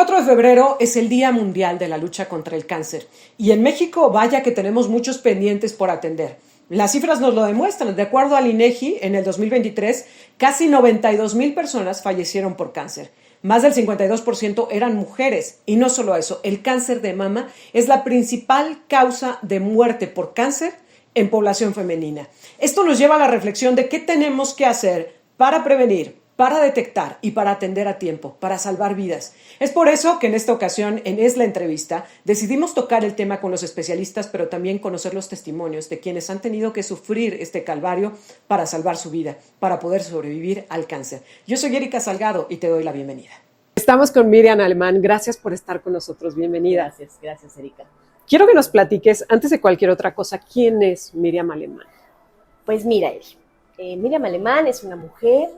4 de febrero es el Día Mundial de la Lucha contra el Cáncer y en México vaya que tenemos muchos pendientes por atender. Las cifras nos lo demuestran. De acuerdo al INEGI, en el 2023, casi 92,000 personas fallecieron por cáncer. Más del 52% eran mujeres. Y no solo eso, el cáncer de mama es la principal causa de muerte por cáncer en población femenina. Esto nos lleva a la reflexión de qué tenemos que hacer para prevenir, para detectar y para atender a tiempo, para salvar vidas. Es por eso que en esta ocasión, en Es la Entrevista, decidimos tocar el tema con los especialistas, pero también conocer los testimonios de quienes han tenido que sufrir este calvario para salvar su vida, para poder sobrevivir al cáncer. Yo soy Erika Salgado y te doy la bienvenida. Estamos con Miriam Alemán. Gracias por estar con nosotros. Bienvenida. Gracias, Erika. Quiero que nos platiques, antes de cualquier otra cosa, ¿quién es Miriam Alemán? Pues mira, Miriam Alemán es una mujer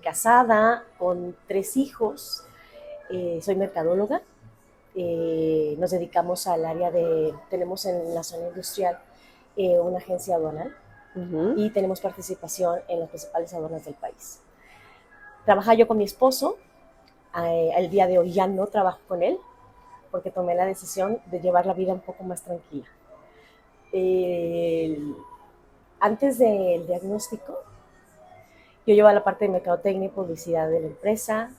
casada con 3 hijos. Soy mercadóloga. Nos dedicamos al área tenemos en la zona industrial una agencia aduanal y tenemos participación en las principales aduanas del país. Trabajaba yo con mi esposo. Al día de hoy ya no trabajo con él porque tomé la decisión de llevar la vida un poco más tranquila. Antes del diagnóstico, yo llevaba la parte de mercadotecnia y publicidad de la empresa,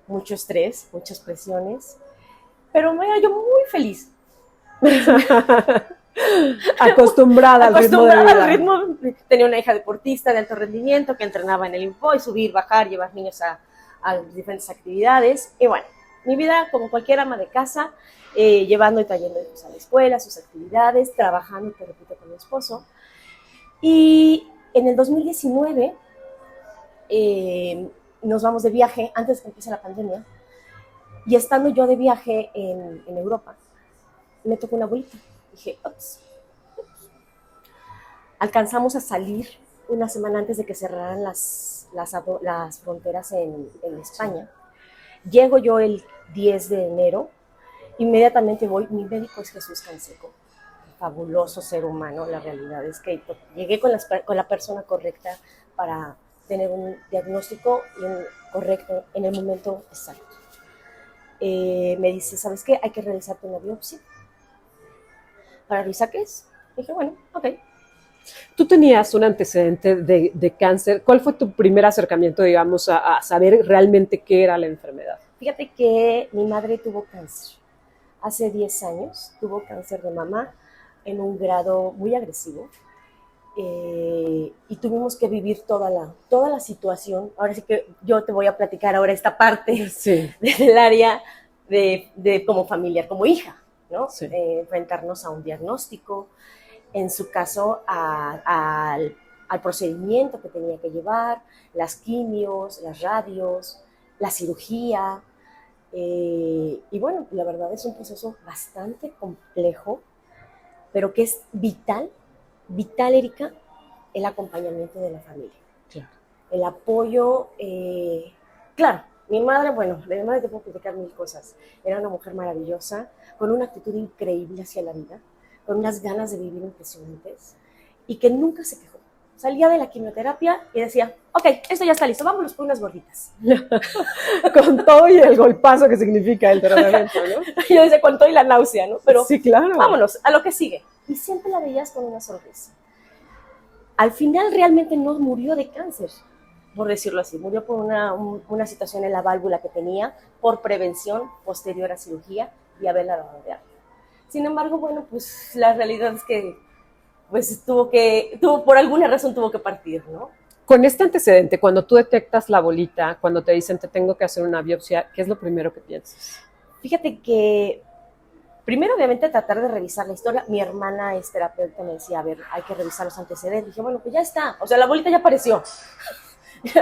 mucho estrés, muchas presiones, pero me era yo muy feliz. Acostumbrada al ritmo de vida. Tenía una hija deportista de alto rendimiento que entrenaba en el Infoy, subir, bajar, llevar niños a diferentes actividades. Y bueno, mi vida como cualquier ama de casa, llevando y trayendo a la escuela, sus actividades, trabajando, te repito, con mi esposo. Y en el 2019 nos vamos de viaje, antes de que empiece la pandemia, y estando yo de viaje en Europa, me tocó una bolita. Dije, ups. Alcanzamos a salir una semana antes de que cerraran las fronteras en España. Llego yo el 10 de enero, inmediatamente voy, mi médico es Jesús Canseco, fabuloso ser humano. La realidad es que llegué con la persona correcta para tener un diagnóstico correcto en el momento exacto. Me dice, ¿sabes qué? Hay que realizarte una biopsia. ¿Para revisar qué es? Dije, bueno, ok. Tú tenías un antecedente de cáncer. ¿Cuál fue tu primer acercamiento, digamos, a saber realmente qué era la enfermedad? Fíjate que mi madre tuvo cáncer. Hace 10 años tuvo cáncer de mama en un grado muy agresivo. Y tuvimos que vivir toda la situación. Ahora sí que yo te voy a platicar ahora esta parte del área de como familiar, como hija, ¿no? Sí. Enfrentarnos a un diagnóstico, en su caso al procedimiento que tenía que llevar, las quimios, las radios, la cirugía. Y bueno, la verdad es un proceso bastante complejo, pero que es vital, Erika, el acompañamiento de la familia. Claro. El apoyo, claro, mi madre, de mi madre te puedo platicar 1000 cosas. Era una mujer maravillosa, con una actitud increíble hacia la vida, con unas ganas de vivir impresionantes y que nunca se quejó. Salía de la quimioterapia y decía, ok, esto ya está listo, vámonos por unas gorditas. Con todo y el golpazo que significa el tratamiento, ¿no? Yo decía, con todo y la náusea, ¿no? Pero sí, claro. Vámonos, a lo que sigue. Y siempre la veías con una sonrisa. Al final realmente no murió de cáncer, por decirlo así. Murió por una situación en la válvula que tenía, por prevención posterior a cirugía y haberla dado de alta. Sin embargo, bueno, pues la realidad es que pues por alguna razón tuvo que partir, ¿no? Con este antecedente, cuando tú detectas la bolita, cuando te dicen te tengo que hacer una biopsia, ¿qué es lo primero que piensas? Fíjate que primero, obviamente, tratar de revisar la historia. Mi hermana es terapeuta, me decía, a ver, hay que revisar los antecedentes. Dije, bueno, pues ya está. O sea, la bolita ya apareció.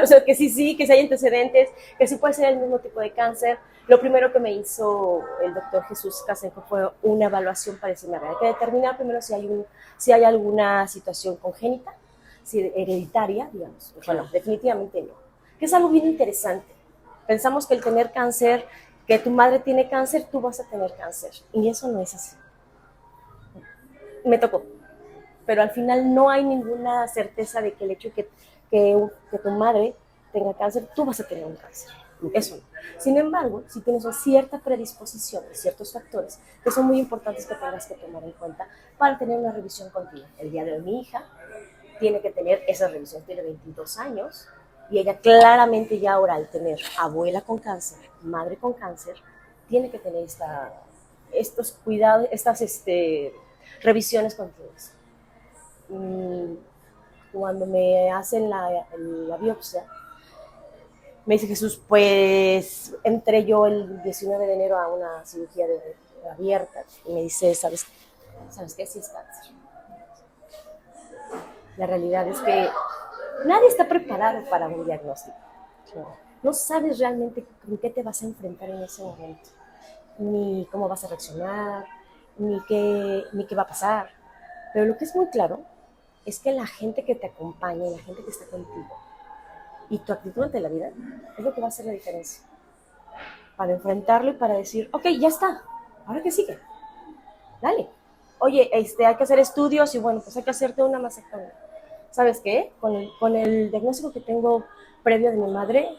O sea, que sí, que sí hay antecedentes, que sí puede ser el mismo tipo de cáncer. Lo primero que me hizo el doctor Jesús Canseco fue una evaluación para decirme, a ver, hay que determinar primero si hay alguna situación congénita, si hereditaria, digamos. Bueno, definitivamente no. Que es algo bien interesante. Pensamos que el tener cáncer, que tu madre tiene cáncer, tú vas a tener cáncer. Y eso no es así. Me tocó. Pero al final no hay ninguna certeza de que el hecho de que tu madre tenga cáncer, tú vas a tener un cáncer. Eso no. Sin embargo, si tienes una cierta predisposición, ciertos factores que son muy importantes que tengas que tomar en cuenta para tener una revisión continua. El día de hoy mi hija tiene que tener esa revisión, tiene 22 años y ella claramente ya ahora al tener abuela con cáncer, madre con cáncer, tiene que tener estos cuidados, estas revisiones continuas. Cuando me hacen la biopsia, me dice Jesús, pues entré yo el 19 de enero a una cirugía abierta y me dice, ¿sabes qué? Sí es cáncer. La realidad es que nadie está preparado para un diagnóstico. No sabes realmente con qué te vas a enfrentar en ese momento, ni cómo vas a reaccionar, ni qué va a pasar. Pero lo que es muy claro es que la gente que te acompaña, la gente que está contigo, y tu actitud ante la vida es lo que va a hacer la diferencia. Para enfrentarlo y para decir, ok, ya está, ¿ahora qué sigue? Dale. Oye, hay que hacer estudios y bueno, pues hay que hacerte una mastectomía. ¿Sabes qué? Con el diagnóstico que tengo previo de mi madre,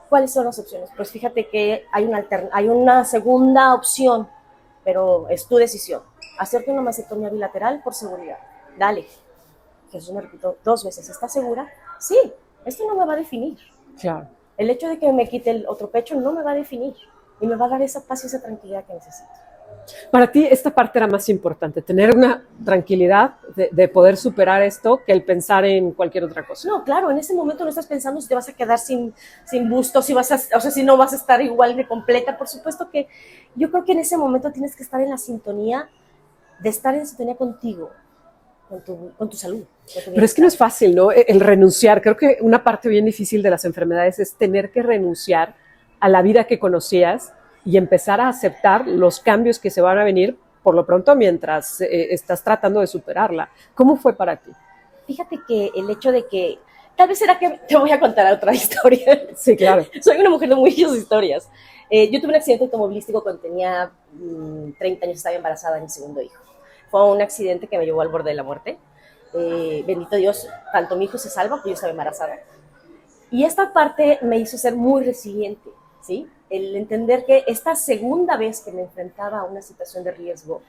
¿cuáles son las opciones? Pues fíjate que hay una segunda opción, pero es tu decisión. Hacerte una mastectomía bilateral por seguridad. Dale. Jesús me repitió 2 veces, ¿estás segura? Sí, esto no me va a definir. Claro. El hecho de que me quite el otro pecho no me va a definir y me va a dar esa paz y esa tranquilidad que necesito. Para ti, esta parte era más importante, tener una tranquilidad de poder superar esto que el pensar en cualquier otra cosa. No, claro, en ese momento no estás pensando si te vas a quedar sin busto, si no vas a estar igual de completa. Por supuesto que yo creo que en ese momento tienes que estar en la sintonía, de estar en sintonía contigo, con tu salud. Pero es que no es fácil, ¿no? El renunciar. Creo que una parte bien difícil de las enfermedades es tener que renunciar a la vida que conocías y empezar a aceptar los cambios que se van a venir, por lo pronto, mientras estás tratando de superarla. ¿Cómo fue para ti? Fíjate que el hecho de que, tal vez será que te voy a contar otra historia. Sí, claro. Soy una mujer de muchas historias. Yo tuve un accidente automovilístico cuando tenía 30 años, estaba embarazada de mi segundo hijo. Fue un accidente que me llevó al borde de la muerte. Bendito Dios, tanto mi hijo se salva como yo estaba embarazada. Y esta parte me hizo ser muy resiliente, ¿sí? El entender que esta segunda vez que me enfrentaba a una situación de riesgo,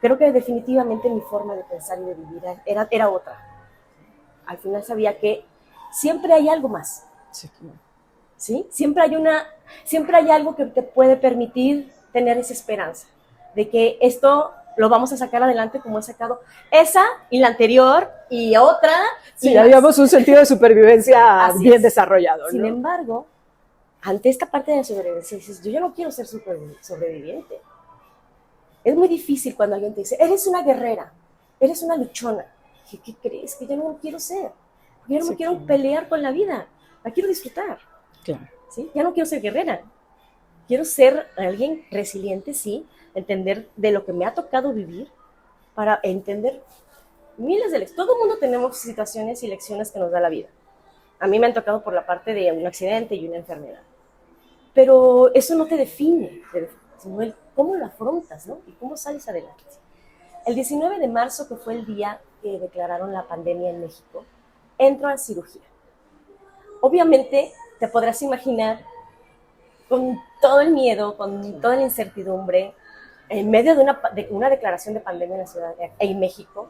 creo que definitivamente mi forma de pensar y de vivir era otra. Al final sabía que siempre hay algo más, ¿sí? Siempre hay algo que te puede permitir tener esa esperanza de que esto lo vamos a sacar adelante como he sacado esa y la anterior y otra. Sí, habíamos un sentido de supervivencia bien desarrollado, ¿no? Sin embargo, ante esta parte de la sobrevivencia, dices, yo ya no quiero ser sobreviviente. Es muy difícil cuando alguien te dice, eres una guerrera, eres una luchona. ¿Qué crees? Que yo no lo quiero ser. Yo no me quiero pelear con la vida, la quiero disfrutar. Claro. ¿Sí? Ya no quiero ser guerrera. Quiero ser alguien resiliente, sí, entender de lo que me ha tocado vivir para entender miles de lecciones. Todo el mundo tenemos situaciones y lecciones que nos da la vida. A mí me han tocado por la parte de un accidente y una enfermedad. Pero eso no te define, sino el cómo lo afrontas, ¿no? Y cómo sales adelante. El 19 de marzo, que fue el día que declararon la pandemia en México, entro a cirugía. Obviamente, te podrás imaginar, con todo el miedo, con toda la incertidumbre, en medio de una declaración de pandemia en la ciudad de México,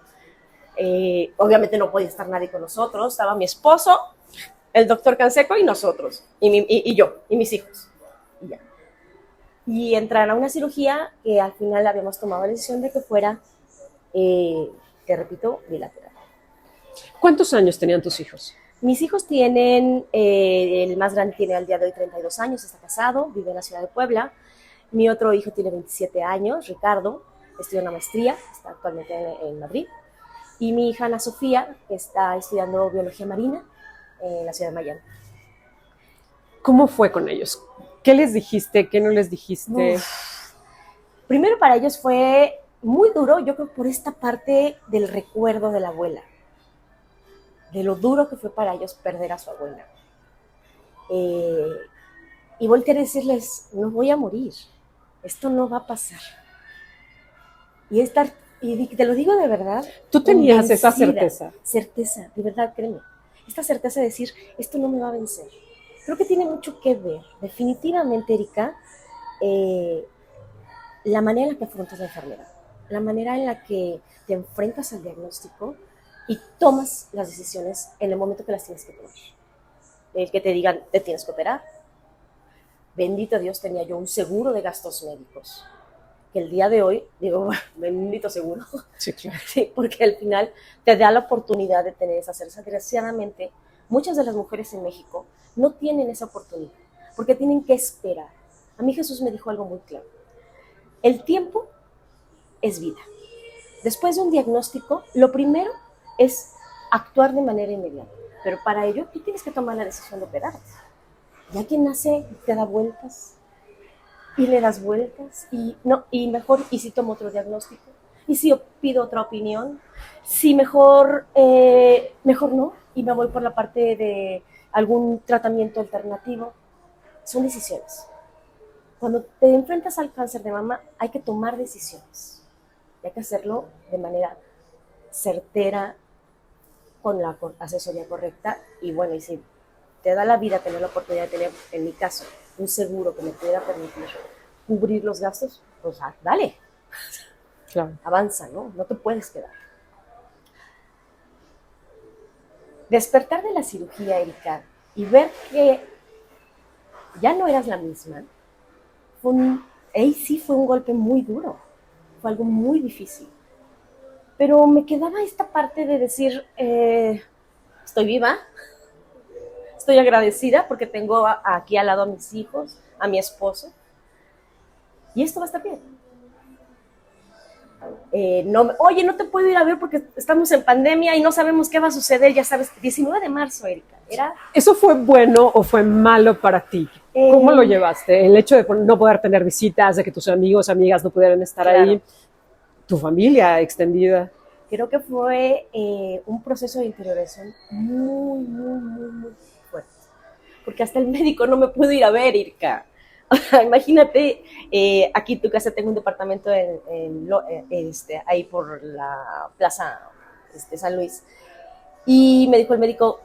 obviamente no podía estar nadie con nosotros, estaba mi esposo, el doctor Canseco y nosotros, y yo, y mis hijos. Y entrar a una cirugía que al final habíamos tomado la decisión de que fuera, te repito, bilateral. ¿Cuántos años tenían tus hijos? Mis hijos tienen, el más grande tiene al día de hoy 32 años, está casado, vive en la ciudad de Puebla. Mi otro hijo tiene 27 años, Ricardo, estudia una maestría, está actualmente en Madrid. Y mi hija Ana Sofía, que está estudiando biología marina en la ciudad de Miami. ¿Cómo fue con ellos? ¿Qué les dijiste? ¿Qué no les dijiste? Primero para ellos fue muy duro, yo creo, por esta parte del recuerdo de la abuela, de lo duro que fue para ellos perder a su abuela. Y voltear a decirles, no voy a morir, esto no va a pasar. Y te lo digo de verdad. ¿Tú tenías esa certeza? Certeza, de verdad, créeme. Esta certeza de decir, esto no me va a vencer. Creo que tiene mucho que ver, definitivamente, Erika, eh, la manera en la que afrontas la enfermedad, la manera en la que te enfrentas al diagnóstico y tomas las decisiones en el momento que las tienes que tomar. El que te digan, te tienes que operar. Bendito Dios, tenía yo un seguro de gastos médicos, que el día de hoy, digo, bueno, bendito seguro, Sí, claro. sí, porque al final te da la oportunidad de tener esa certeza. Desgraciadamente, muchas de las mujeres en México no tienen esa oportunidad, porque tienen que esperar. A mí Jesús me dijo algo muy claro. El tiempo es vida. Después de un diagnóstico, lo primero es actuar de manera inmediata, pero para ello tú tienes que tomar la decisión de operarte. Ya quien nace te da vueltas y le das vueltas y no, y mejor, y si tomo otro diagnóstico, y si pido otra opinión, si mejor, mejor no, y me voy por la parte de algún tratamiento alternativo. Son decisiones. Cuando te enfrentas al cáncer de mama hay que tomar decisiones. Y hay que hacerlo de manera certera, con la asesoría correcta. Y bueno, y si te da la vida tener la oportunidad de tener, en mi caso, un seguro que me pueda permitir cubrir los gastos, pues dale, Claro. avanza, ¿no? No te puedes quedar. Despertar de la cirugía, Erika, y ver que ya no eras la misma, ahí sí fue un golpe muy duro, fue algo muy difícil. Pero me quedaba esta parte de decir, estoy viva, estoy agradecida porque tengo aquí al lado a mis hijos, a mi esposo, y esto va a estar bien. No, oye, no te puedo ir a ver porque estamos en pandemia y no sabemos qué va a suceder, ya sabes, 19 de marzo, Erika. ¿Eso fue bueno o fue malo para ti? ¿Cómo lo llevaste? El hecho de no poder tener visitas, de que tus amigos, amigas no pudieran estar ahí, tu familia extendida. Creo que fue un proceso de interiorización muy, muy, muy, muy fuerte. Porque hasta el médico no me pudo ir a ver, Erika. Imagínate, aquí en tu casa tengo un departamento ahí por la plaza San Luis. Y me dijo el médico,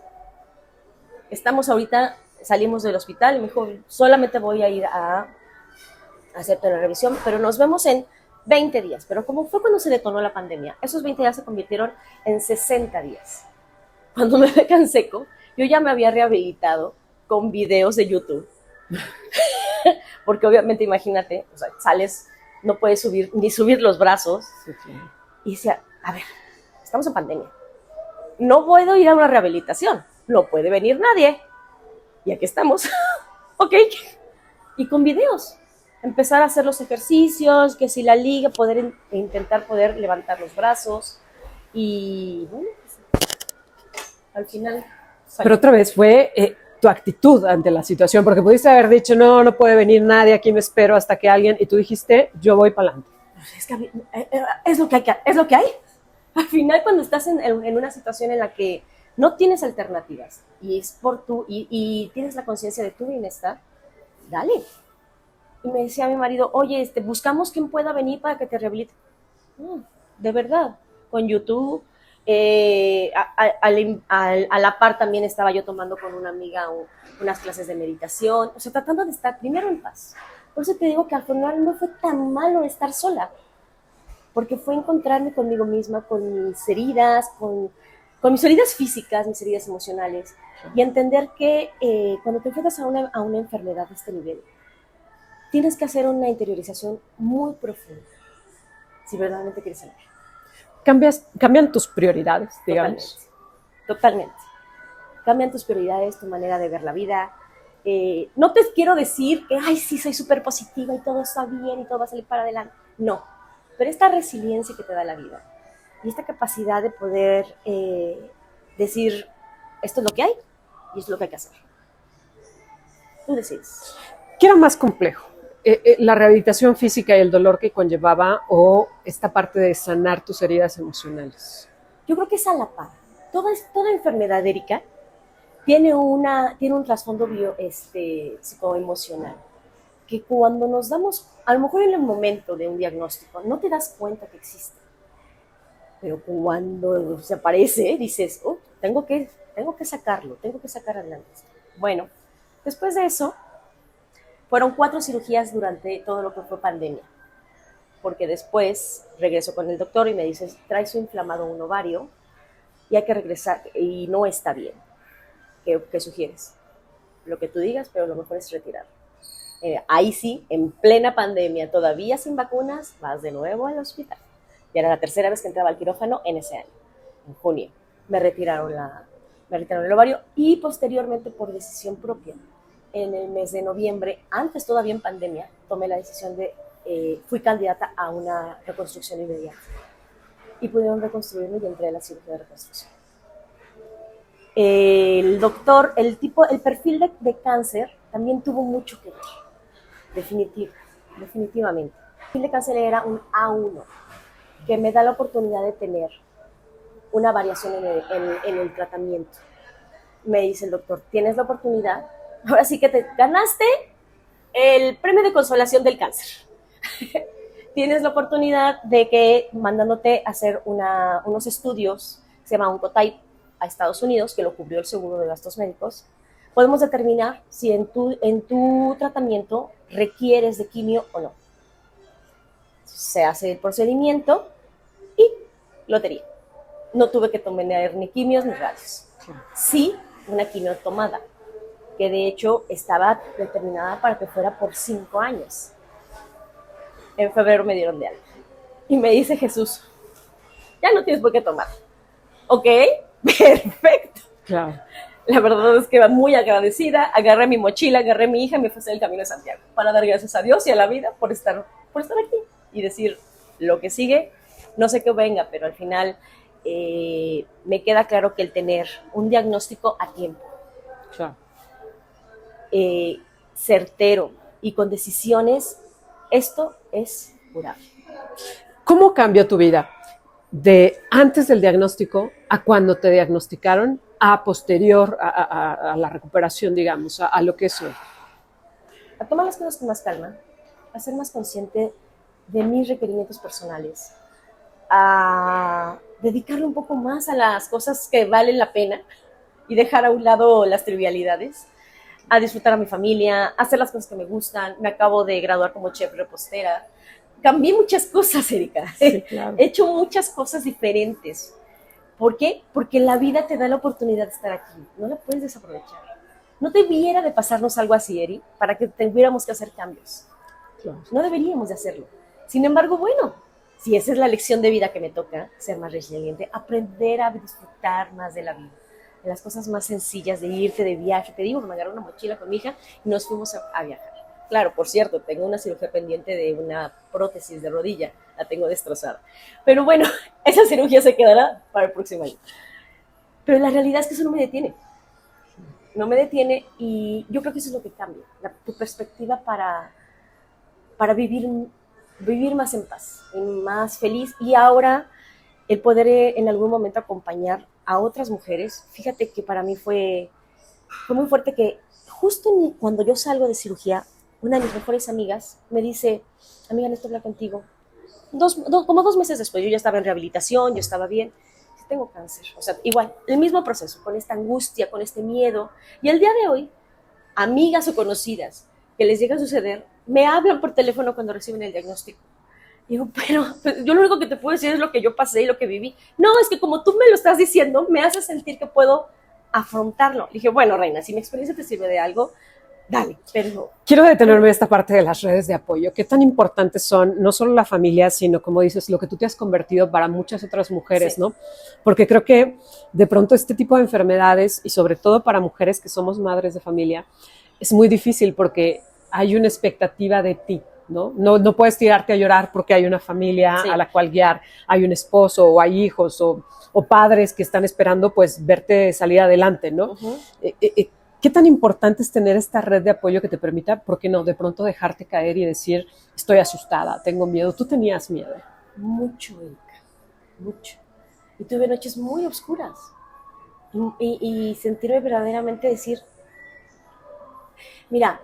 estamos ahorita, salimos del hospital, y me dijo, solamente voy a ir a hacerte una revisión, pero nos vemos en 20 días. Pero como fue cuando se detonó la pandemia, esos 20 días se convirtieron en 60 días. Cuando me dejan seco, yo ya me había rehabilitado con videos de YouTube. Porque obviamente, imagínate, o sea, sales, no puedes subir, ni subir los brazos. Sí, claro. Y decía, a ver, estamos en pandemia. No puedo ir a una rehabilitación. No puede venir nadie. Y aquí estamos. Ok. Y con videos. Empezar a hacer los ejercicios, que si la liga, intentar poder levantar los brazos. Y bueno, pues, al final... Pero otra vez fue tu actitud ante la situación, porque pudiste haber dicho, no, no puede venir nadie, aquí me espero hasta que alguien, y tú dijiste, yo voy para adelante. Es que es lo que hay, es lo que hay. Al final, cuando estás en una situación en la que no tienes alternativas y es por y tienes la conciencia de tu bienestar, dale. Y me decía mi marido, oye, buscamos quien pueda venir para que te rehabilite. De verdad, con YouTube. A la par también estaba yo tomando con una amiga unas clases de meditación, o sea, tratando de estar primero en paz. Por eso te digo que al final no fue tan malo estar sola, porque fue encontrarme conmigo misma, con mis heridas, con mis heridas físicas, mis heridas emocionales, y entender que cuando te enfrentas a una enfermedad de este nivel, tienes que hacer una interiorización muy profunda, si verdaderamente quieres sanar. Cambian tus prioridades, digamos. Totalmente. Cambian tus prioridades, tu manera de ver la vida. No te quiero decir que, ay, sí, soy súper positiva y todo está bien y todo va a salir para adelante. No, pero esta resiliencia que te da la vida y esta capacidad de poder decir, esto es lo que hay y esto es lo que hay que hacer. Tú decides. ¿Qué era más complejo? ¿La rehabilitación física y el dolor que conllevaba o esta parte de sanar tus heridas emocionales? Yo creo que es a la par. Toda enfermedad, Erika, tiene un trasfondo psicoemocional, que cuando nos damos, a lo mejor en el momento de un diagnóstico, no te das cuenta que existe. Pero cuando se aparece, dices, tengo que sacarlo, tengo que sacar adelante. Bueno, Después de eso, fueron 4 cirugías durante todo lo que fue pandemia, porque después regreso con el doctor y me dice, traes inflamado un ovario y hay que regresar y no está bien. ¿Qué sugieres? Lo que tú digas, pero lo mejor es retirar. Ahí sí, en plena pandemia, todavía sin vacunas, vas de nuevo al hospital. Y era la tercera vez que entraba al quirófano en ese año, en junio. Me retiraron el ovario y posteriormente por decisión propia, en el mes de noviembre, antes todavía en pandemia, tomé la decisión fui candidata a una reconstrucción inmediata. Y pudieron reconstruirme y entré a la cirugía de reconstrucción. El doctor, el perfil de cáncer también tuvo mucho que ver, definitivamente. El perfil de cáncer era un A1, que me da la oportunidad de tener una variación en el tratamiento. Me dice el doctor, tienes la oportunidad, ahora sí que te ganaste el premio de consolación del cáncer. Tienes la oportunidad de que mandándote a hacer unos estudios, se llama Oncotype, a Estados Unidos, que lo cubrió el seguro de gastos médicos, podemos determinar si en tu tratamiento requieres de quimio o no. Se hace el procedimiento y lotería. No tuve que tomar ni quimios ni radios. Sí, una quimio tomada, que de hecho estaba determinada para que fuera por 5 años. En febrero me dieron de alta. Y me dice Jesús, ya no tienes por qué tomar. ¿Ok? Perfecto. Claro. La verdad es que va muy agradecida. Agarré mi mochila, agarré mi hija y me fui a hacer el Camino de Santiago para dar gracias a Dios y a la vida por estar aquí y decir lo que sigue. No sé qué venga, pero al final me queda claro que el tener un diagnóstico a tiempo, Claro. certero y con decisiones, esto es curable. ¿Cómo cambió tu vida de antes del diagnóstico a cuando te diagnosticaron a posterior a la recuperación, digamos, a lo que es hoy? A tomar las cosas con más calma, a ser más consciente de mis requerimientos personales, a dedicarle un poco más a las cosas que valen la pena y dejar a un lado las trivialidades, a disfrutar a mi familia, a hacer las cosas que me gustan. Me acabo de graduar como chef repostera. Cambié muchas cosas, Erika. Sí, claro. He hecho muchas cosas diferentes. ¿Por qué? Porque la vida te da la oportunidad de estar aquí. No la puedes desaprovechar. No debiera de pasarnos algo así, Eri, para que tuviéramos que hacer cambios. Claro. No deberíamos de hacerlo. Sin embargo, bueno, si esa es la lección de vida que me toca, ser más resiliente, aprender a disfrutar más de la vida, de las cosas más sencillas, de irte de viaje. Te digo que me agarré una mochila con mi hija y nos fuimos a viajar. Claro, por cierto, tengo una cirugía pendiente de una prótesis de rodilla, la tengo destrozada. Pero bueno, esa cirugía se quedará para el próximo año. Pero la realidad es que eso no me detiene. No me detiene y yo creo que eso es lo que cambia, tu perspectiva para vivir más en paz, más feliz. Y ahora el poder en algún momento acompañar a otras mujeres, fíjate que para mí fue muy fuerte que justo cuando yo salgo de cirugía, una de mis mejores amigas me dice, amiga, necesito hablar contigo. Como 2 meses después, yo ya estaba en rehabilitación, yo estaba bien, tengo cáncer. O sea, igual, el mismo proceso, con esta angustia, con este miedo. Y el día de hoy, amigas o conocidas que les llega a suceder, me hablan por teléfono cuando reciben el diagnóstico. Digo, pero yo lo único que te puedo decir es lo que yo pasé y lo que viví. No, es que como tú me lo estás diciendo, me hace sentir que puedo afrontarlo. Dije, bueno, reina, si mi experiencia te sirve de algo, dale, pero... Quiero detenerme en esta parte de las redes de apoyo. ¿Qué tan importantes son no solo la familia, sino, como dices, lo que tú te has convertido para muchas otras mujeres, sí, ¿no? Porque creo que de pronto este tipo de enfermedades, y sobre todo para mujeres que somos madres de familia, es muy difícil porque hay una expectativa de ti, ¿no? No puedes tirarte a llorar porque hay una familia, sí, a la cual guiar, hay un esposo o hay hijos o padres que están esperando pues verte salir adelante, ¿no? Uh-huh. ¿Qué tan importante es tener esta red de apoyo que te permita, por qué no, de pronto dejarte caer y decir, estoy asustada, tengo miedo? ¿Tú tenías miedo? Mucho, Erika, mucho. Y tuve noches muy oscuras. Y sentirme verdaderamente decir, mira,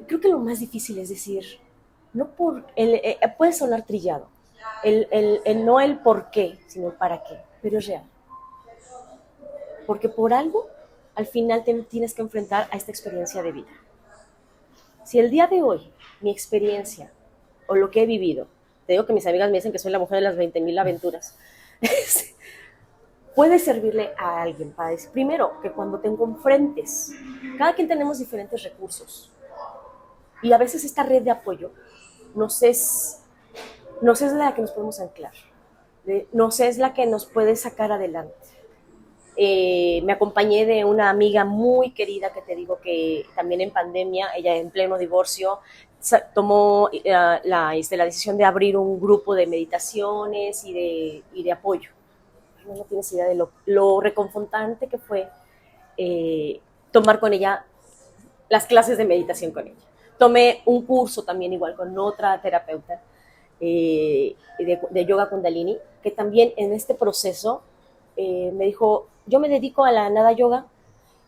creo que lo más difícil es decir, no por puede sonar trillado, no el por qué, sino el para qué, pero es real. Porque por algo, al final te tienes que enfrentar a esta experiencia de vida. Si el día de hoy mi experiencia o lo que he vivido, te digo que mis amigas me dicen que soy la mujer de las 20,000 aventuras, puede servirle a alguien para decir, primero, que cuando te confrontes, cada quien tenemos diferentes recursos y a veces esta red de apoyo nos es la que nos podemos anclar, nos es la que nos puede sacar adelante. Me acompañé de una amiga muy querida que te digo que también en pandemia, ella en pleno divorcio, tomó la decisión de abrir un grupo de meditaciones y de apoyo. No tienes idea de lo reconfortante que fue tomar con ella las clases de meditación con ella. Tomé un curso también igual con otra terapeuta de yoga kundalini, que también en este proceso me dijo, yo me dedico a la nada yoga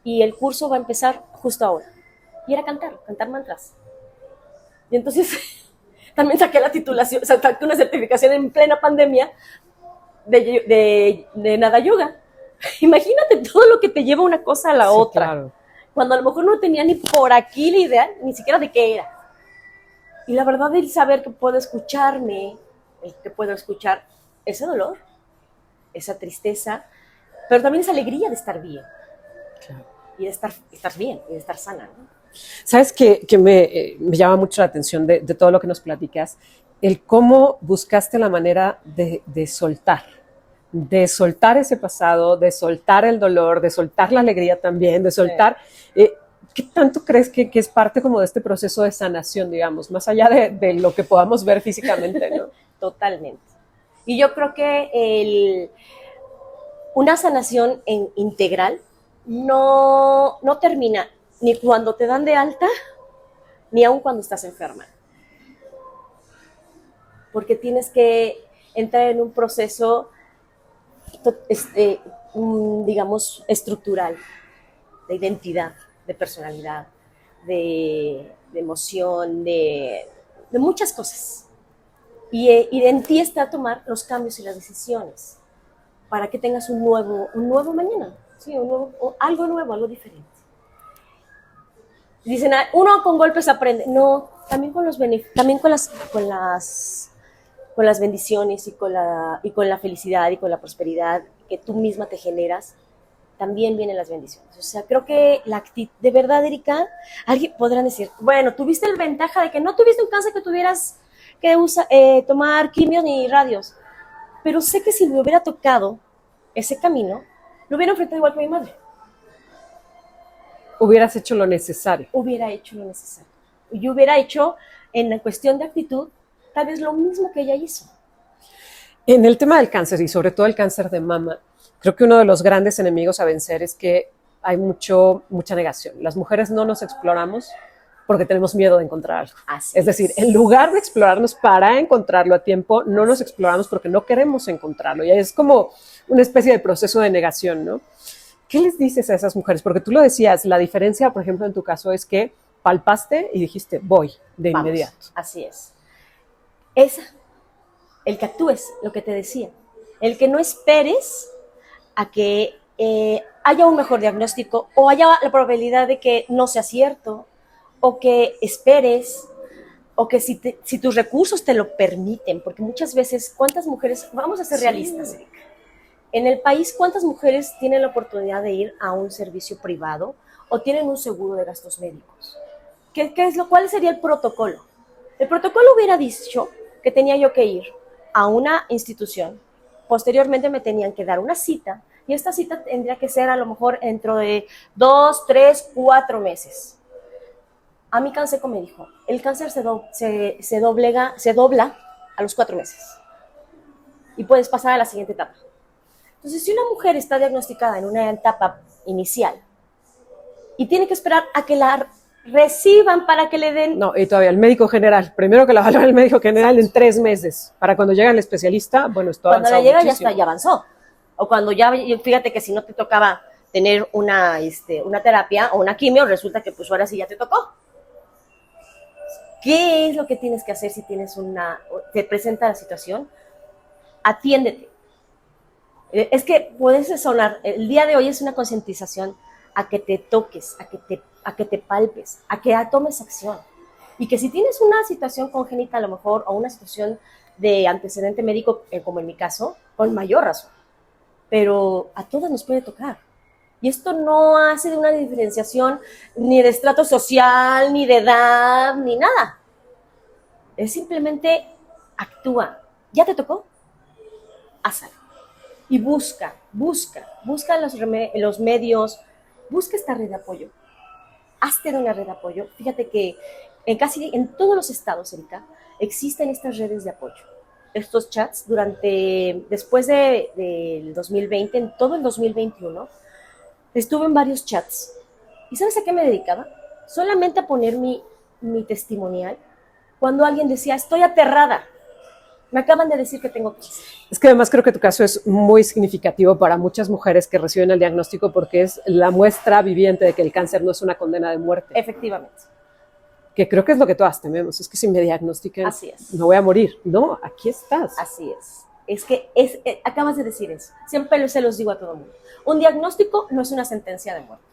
y el curso va a empezar justo ahora. Y era cantar mantras. Y entonces también saqué la titulación, o sea, saqué una certificación en plena pandemia de nada yoga. Imagínate todo lo que te lleva una cosa a la otra. Claro. Cuando a lo mejor no tenía ni por aquí la idea, ni siquiera de qué era. Y la verdad, el saber que puedo escucharme, que puedo escuchar ese dolor, esa tristeza, pero también esa alegría de estar bien. Claro. Y de estar bien, y de estar sana, ¿no? ¿Sabes qué me llama mucho la atención de todo lo que nos platicas? El cómo buscaste la manera de soltar ese pasado, de soltar el dolor, de soltar la alegría también, de soltar... ¿Qué tanto crees que es parte como de este proceso de sanación, digamos, más allá de lo que podamos ver físicamente, ¿no? Totalmente. Y yo creo que una sanación integral no termina ni cuando te dan de alta, ni aun cuando estás enferma. Porque tienes que entrar en un proceso, digamos, estructural, de identidad, de personalidad, de emoción, de muchas cosas. Y en ti está tomar los cambios y las decisiones para que tengas un nuevo mañana, ¿sí? Algo nuevo, algo diferente. Dicen, uno con golpes aprende. No, también con las bendiciones y con la felicidad y con la prosperidad que tú misma te generas, también vienen las bendiciones. O sea, creo que de verdad, Erika, alguien podrán decir, bueno, tuviste la ventaja de que no tuviste un cáncer que tuvieras que tomar quimios ni radios, pero sé que si me hubiera tocado ese camino, lo hubiera enfrentado igual que mi madre. Hubieras hecho lo necesario. Hubiera hecho lo necesario. Y hubiera hecho, en la cuestión de actitud, tal vez lo mismo que ella hizo. En el tema del cáncer, y sobre todo el cáncer de mama, creo que uno de los grandes enemigos a vencer es que hay mucha negación. Las mujeres no nos exploramos porque tenemos miedo de encontrar algo. Es decir, en lugar de explorarnos para encontrarlo a tiempo, no nos exploramos porque no queremos encontrarlo. Y es como una especie de proceso de negación, ¿no? ¿Qué les dices a esas mujeres? Porque tú lo decías, la diferencia, por ejemplo, en tu caso es que palpaste y dijiste, voy, de inmediato. Así es. El que actúes, lo que te decía. El que no esperes a que haya un mejor diagnóstico o haya la probabilidad de que no sea cierto, o que esperes, o que si tus recursos te lo permiten, porque muchas veces, ¿cuántas mujeres, vamos a ser realistas, Erika, en el país, cuántas mujeres tienen la oportunidad de ir a un servicio privado o tienen un seguro de gastos médicos? ¿Cuál sería el protocolo? El protocolo hubiera dicho que tenía yo que ir a una institución, posteriormente me tenían que dar una cita, y esta cita tendría que ser a lo mejor dentro de 2, 3, 4 meses. A mi Canseco me dijo, el cáncer se dobla a los 4 meses y puedes pasar a la siguiente etapa. Entonces, si una mujer está diagnosticada en una etapa inicial y tiene que esperar a que la reciban para que le den... No, y todavía el médico general, primero que la valora el médico general en 3 meses, para cuando llega el especialista, bueno, esto cuando la llega ya avanzó. O cuando fíjate que si no te tocaba tener una terapia o una quimio, resulta que pues ahora sí ya te tocó. ¿Qué es lo que tienes que hacer si te presenta la situación? Atiéndete. Es que puedes sonar, el día de hoy es una concientización a que te toques, a que te palpes, a que tomes acción. Y que si tienes una situación congénita a lo mejor, o una situación de antecedente médico, como en mi caso, con mayor razón. Pero a todas nos puede tocar. Y esto no hace de una diferenciación ni de estrato social, ni de edad, ni nada. Es simplemente actúa. ¿Ya te tocó? Hazlo. Y busca los medios, busca esta red de apoyo. Hazte de una red de apoyo. Fíjate que en todos los estados, Erika, existen estas redes de apoyo. Estos chats después del 2020, en todo el 2021, estuve en varios chats. ¿Y sabes a qué me dedicaba? Solamente a poner mi testimonial cuando alguien decía, estoy aterrada. Me acaban de decir que tengo cáncer. Es que además creo que tu caso es muy significativo para muchas mujeres que reciben el diagnóstico porque es la muestra viviente de que el cáncer no es una condena de muerte. Efectivamente. Que creo que es lo que todas tememos. Es que si me diagnostican, así es, no voy a morir. No, aquí estás. Así es. Es que acabas de decir eso. Siempre se los digo a todo el mundo. Un diagnóstico no es una sentencia de muerte.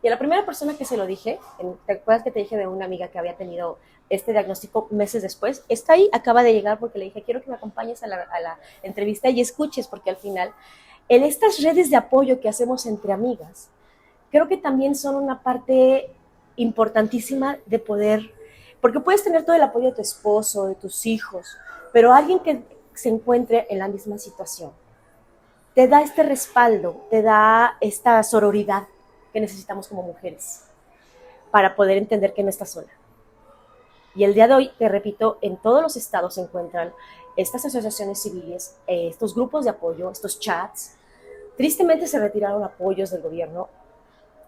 Y a la primera persona que se lo dije, ¿te acuerdas que te dije de una amiga que había tenido este diagnóstico meses después? Está ahí, acaba de llegar porque le dije, quiero que me acompañes a la entrevista y escuches, porque al final, en estas redes de apoyo que hacemos entre amigas, creo que también son una parte importantísima de poder, porque puedes tener todo el apoyo de tu esposo, de tus hijos, pero alguien que se encuentre en la misma situación te da este respaldo, te da esta sororidad que necesitamos como mujeres para poder entender que no estás sola. Y el día de hoy, te repito, en todos los estados se encuentran estas asociaciones civiles, estos grupos de apoyo, estos chats. Tristemente se retiraron apoyos del gobierno.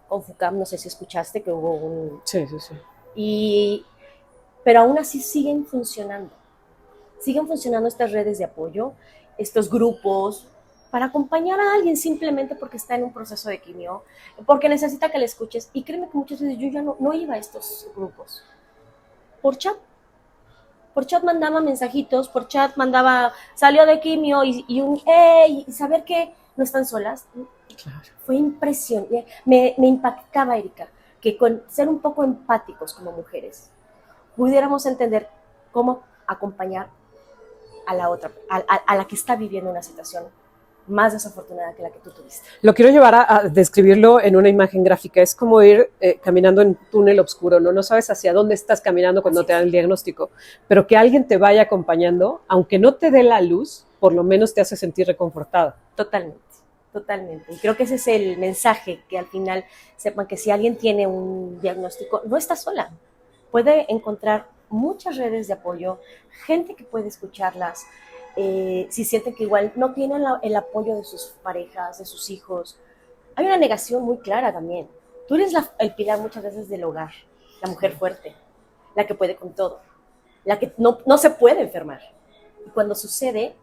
Con FUCAM, no sé si escuchaste que hubo un... Sí. Pero aún así siguen funcionando. Siguen funcionando estas redes de apoyo, estos grupos, para acompañar a alguien simplemente porque está en un proceso de quimio, porque necesita que le escuches. Y créeme que muchas veces yo ya no iba a estos grupos. Por chat mandaba mensajitos, por chat mandaba, salió de quimio y saber que no están solas. Claro. Fue impresionante, me impactaba, Erika, que con ser un poco empáticos como mujeres, pudiéramos entender cómo acompañar a la otra, a la que está viviendo una situación más desafortunada que la que tú tuviste. Lo quiero llevar a describirlo en una imagen gráfica. Es como ir caminando en un túnel oscuro, ¿no? No sabes hacia dónde estás caminando cuando te dan el diagnóstico, pero que alguien te vaya acompañando, aunque no te dé la luz, por lo menos te hace sentir reconfortada. Totalmente. Y creo que ese es el mensaje, que al final sepan que si alguien tiene un diagnóstico, no está sola. Puede encontrar muchas redes de apoyo, gente que puede escucharlas, si sienten que igual no tienen el apoyo de sus parejas, de sus hijos. Hay una negación muy clara también. Tú eres el pilar muchas veces del hogar, la mujer fuerte, la que puede con todo, la que no se puede enfermar. Y cuando sucede,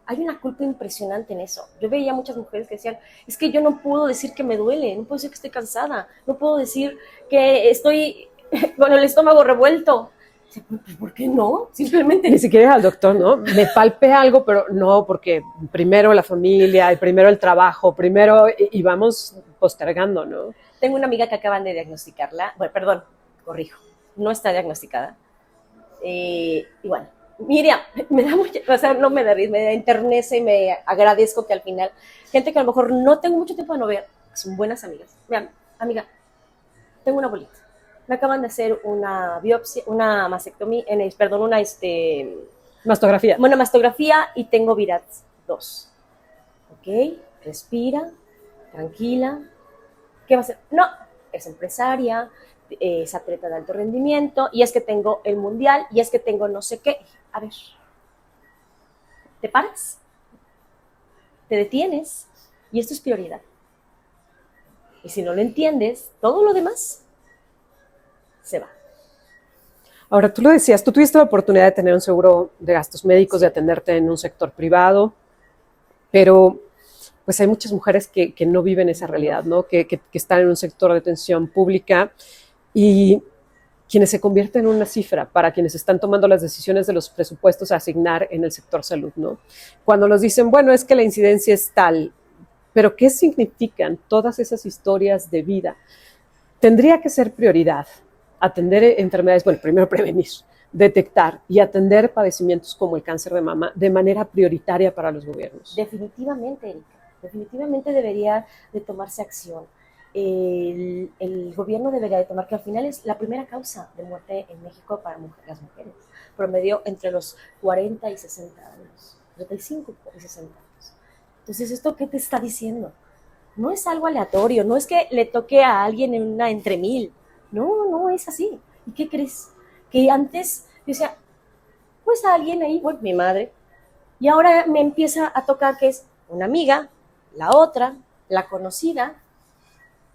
hay una culpa impresionante en eso. Yo veía muchas mujeres que decían, es que yo no puedo decir que me duele, no puedo decir que estoy cansada, no puedo decir que estoy con el estómago revuelto. ¿Por qué no? Simplemente... Ni siquiera ir al doctor, ¿no? Me palpé algo, pero no, porque primero la familia, y primero el trabajo, y vamos postergando, ¿no? Tengo una amiga que acaban de diagnosticarla, corrijo, no está diagnosticada. Igual, Miriam, me da mucha, no me da risa, me enternece y me agradezco que al final, gente que a lo mejor no tengo mucho tiempo de no ver, son buenas amigas. Vean, amiga, tengo una bolita. Me acaban de hacer una biopsia, una mastectomía, mastografía. Una mastografía y tengo VIRATS 2. Ok, respira, tranquila. ¿Qué va a hacer? No, es empresaria, es atleta de alto rendimiento, y es que tengo el mundial, y es que tengo no sé qué. A ver, ¿te paras? ¿Te detienes? Y esto es prioridad. Y si no lo entiendes, todo lo demás se va. Ahora, tú lo decías, tú tuviste la oportunidad de tener un seguro de gastos médicos, de atenderte en un sector privado, pero pues hay muchas mujeres que no viven esa realidad, ¿no? Que están en un sector de atención pública y quienes se convierten en una cifra para quienes están tomando las decisiones de los presupuestos a asignar en el sector salud, ¿no? Cuando nos dicen, bueno, es que la incidencia es tal, pero ¿qué significan todas esas historias de vida? Tendría que ser prioridad atender enfermedades, bueno, primero prevenir, detectar y atender padecimientos como el cáncer de mama de manera prioritaria para los gobiernos? Definitivamente, Erika, definitivamente debería de tomarse acción. El gobierno debería de tomar, que al final es la primera causa de muerte en México para las mujeres, promedio entre los 40 y 60 años, 35 y 60 años. Entonces, ¿esto qué te está diciendo? No es algo aleatorio, no es que le toque a alguien en una entre mil, no es así. ¿Y qué crees? Que antes yo decía, pues a alguien ahí, bueno, mi madre, y ahora me empieza a tocar que es una amiga, la otra, la conocida,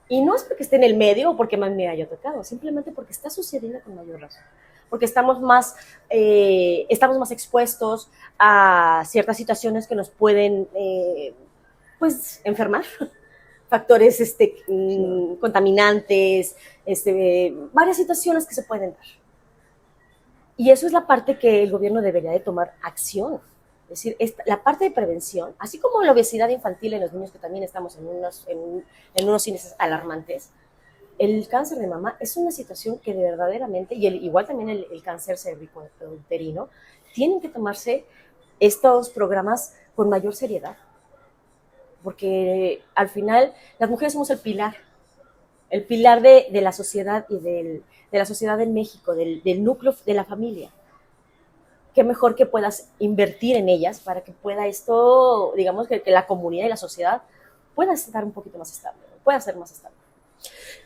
y no es porque esté en el medio o porque más me haya tocado, simplemente porque está sucediendo con mayor razón, porque estamos más expuestos a ciertas situaciones que nos pueden, pues, enfermar. Factores contaminantes, varias situaciones que se pueden dar. Y eso es la parte que el gobierno debería de tomar acción. Es decir, la parte de prevención, así como la obesidad infantil en los niños, que también estamos en unos índices alarmantes, el cáncer de mama es una situación que de verdaderamente, y igual también el cáncer cervicouterino, tienen que tomarse estos programas con mayor seriedad. Porque al final las mujeres somos el pilar de la sociedad y de la sociedad en México, del núcleo de la familia. Qué mejor que puedas invertir en ellas para que pueda esto, digamos, que la comunidad y la sociedad pueda estar un poquito más estable, pueda ser más estable.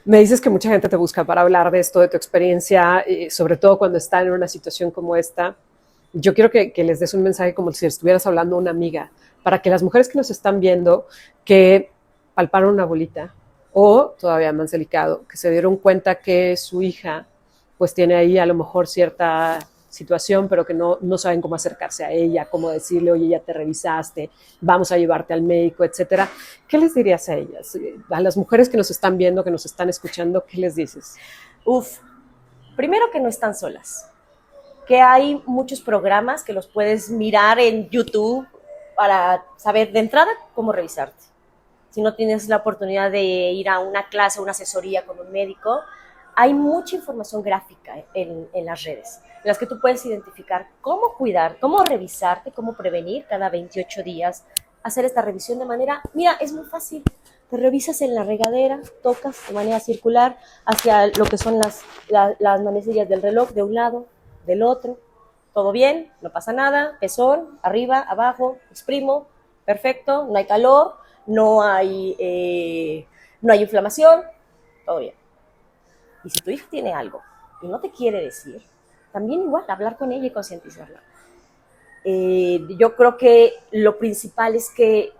Me dices que mucha gente te busca para hablar de esto, de tu experiencia, sobre todo cuando están en una situación como esta. Yo quiero que les des un mensaje como si estuvieras hablando a una amiga, para que las mujeres que nos están viendo, que palparon una bolita, o todavía más delicado, que se dieron cuenta que su hija pues tiene ahí a lo mejor cierta situación, pero que no saben cómo acercarse a ella, cómo decirle, oye, ya te revisaste, vamos a llevarte al médico, etcétera. ¿Qué les dirías a ellas? A las mujeres que nos están viendo, que nos están escuchando, ¿qué les dices? Primero que no están solas, que hay muchos programas que los puedes mirar en YouTube para saber de entrada cómo revisarte. Si no tienes la oportunidad de ir a una clase, una asesoría con un médico, hay mucha información gráfica en las redes, en las que tú puedes identificar cómo cuidar, cómo revisarte, cómo prevenir cada 28 días, hacer esta revisión de manera, mira, es muy fácil, te revisas en la regadera, tocas de manera circular hacia lo que son las manecillas del reloj, de un lado, del otro, todo bien, no pasa nada, pezón, arriba, abajo, exprimo, perfecto, no hay calor, no hay inflamación, todo bien. Y si tu hija tiene algo y no te quiere decir, también igual, hablar con ella y concientizarla. Yo creo que lo principal es que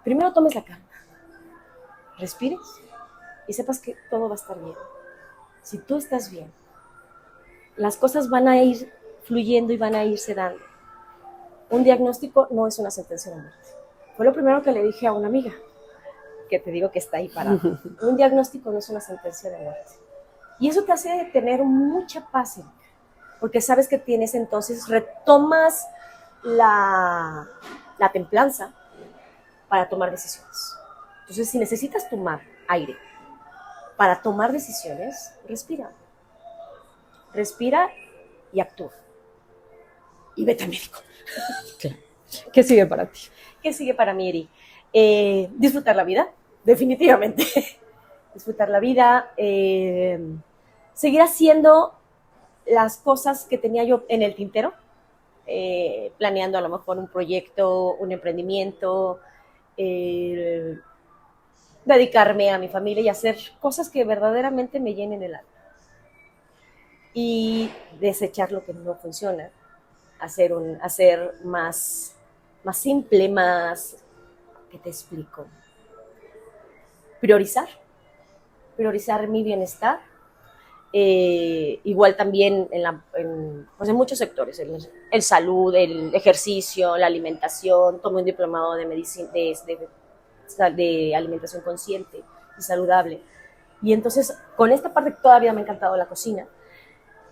primero tomes la calma, respires y sepas que todo va a estar bien. Si tú estás bien, las cosas van a ir fluyendo y van a irse dando. Un diagnóstico no es una sentencia de muerte. Fue lo primero que le dije a una amiga, que te digo que está ahí parada. Un diagnóstico no es una sentencia de muerte. Y eso te hace tener mucha paz, porque sabes que tienes, entonces retomas la templanza para tomar decisiones. Entonces, si necesitas tomar aire para tomar decisiones, respira. Respira y actúa. Y vete al médico. Claro. ¿Qué sigue para ti? ¿Qué sigue para mí, Eri? Disfrutar la vida, definitivamente. Disfrutar la vida, seguir haciendo las cosas que tenía yo en el tintero, planeando a lo mejor un proyecto, un emprendimiento, dedicarme a mi familia y hacer cosas que verdaderamente me llenen el alma. Y desechar lo que no funciona, hacer más simple, más, ¿qué te explico? Priorizar mi bienestar, igual también en muchos sectores, el salud, el ejercicio, la alimentación. Tomé un diplomado de medicina, de alimentación consciente y saludable. Y entonces, con esta parte que todavía me ha encantado la cocina,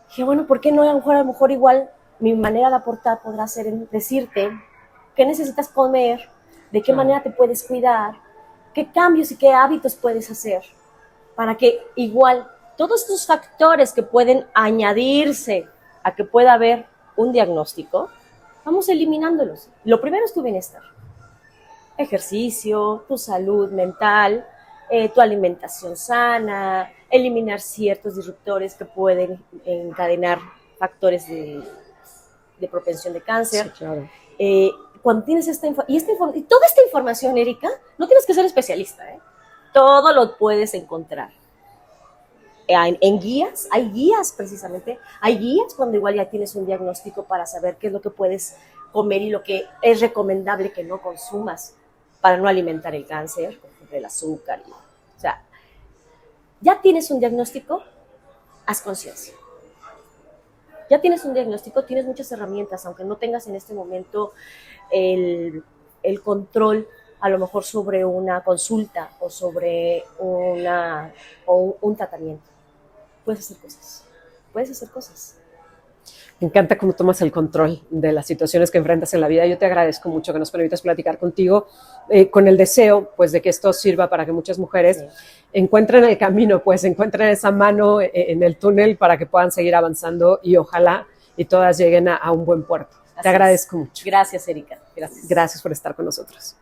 dije, bueno, ¿por qué no? A lo mejor igual mi manera de aportar podrá ser en decirte qué necesitas comer, de qué manera te puedes cuidar, qué cambios y qué hábitos puedes hacer para que igual todos estos factores que pueden añadirse a que pueda haber un diagnóstico, vamos eliminándolos. Lo primero es tu bienestar. Ejercicio, tu salud mental, tu alimentación sana, eliminar ciertos disruptores que pueden encadenar factores de propensión de cáncer. Sí, claro. Cuando tienes y toda esta información, Erika, no tienes que ser especialista, todo lo puedes encontrar. En guías, hay guías precisamente, hay guías cuando igual ya tienes un diagnóstico para saber qué es lo que puedes comer y lo que es recomendable que no consumas para no alimentar el cáncer, por ejemplo, el azúcar. O sea, ya tienes un diagnóstico, haz conciencia. Ya tienes un diagnóstico, tienes muchas herramientas, aunque no tengas en este momento el control a lo mejor sobre una consulta o sobre un tratamiento. Puedes hacer cosas. Me encanta cómo tomas el control de las situaciones que enfrentas en la vida. Yo te agradezco mucho que nos permitas platicar contigo con el deseo pues, de que esto sirva para que muchas mujeres encuentren el camino, pues encuentren esa mano en el túnel para que puedan seguir avanzando y ojalá y todas lleguen a un buen puerto. Te agradezco mucho. Gracias, Erika. Gracias por estar con nosotros.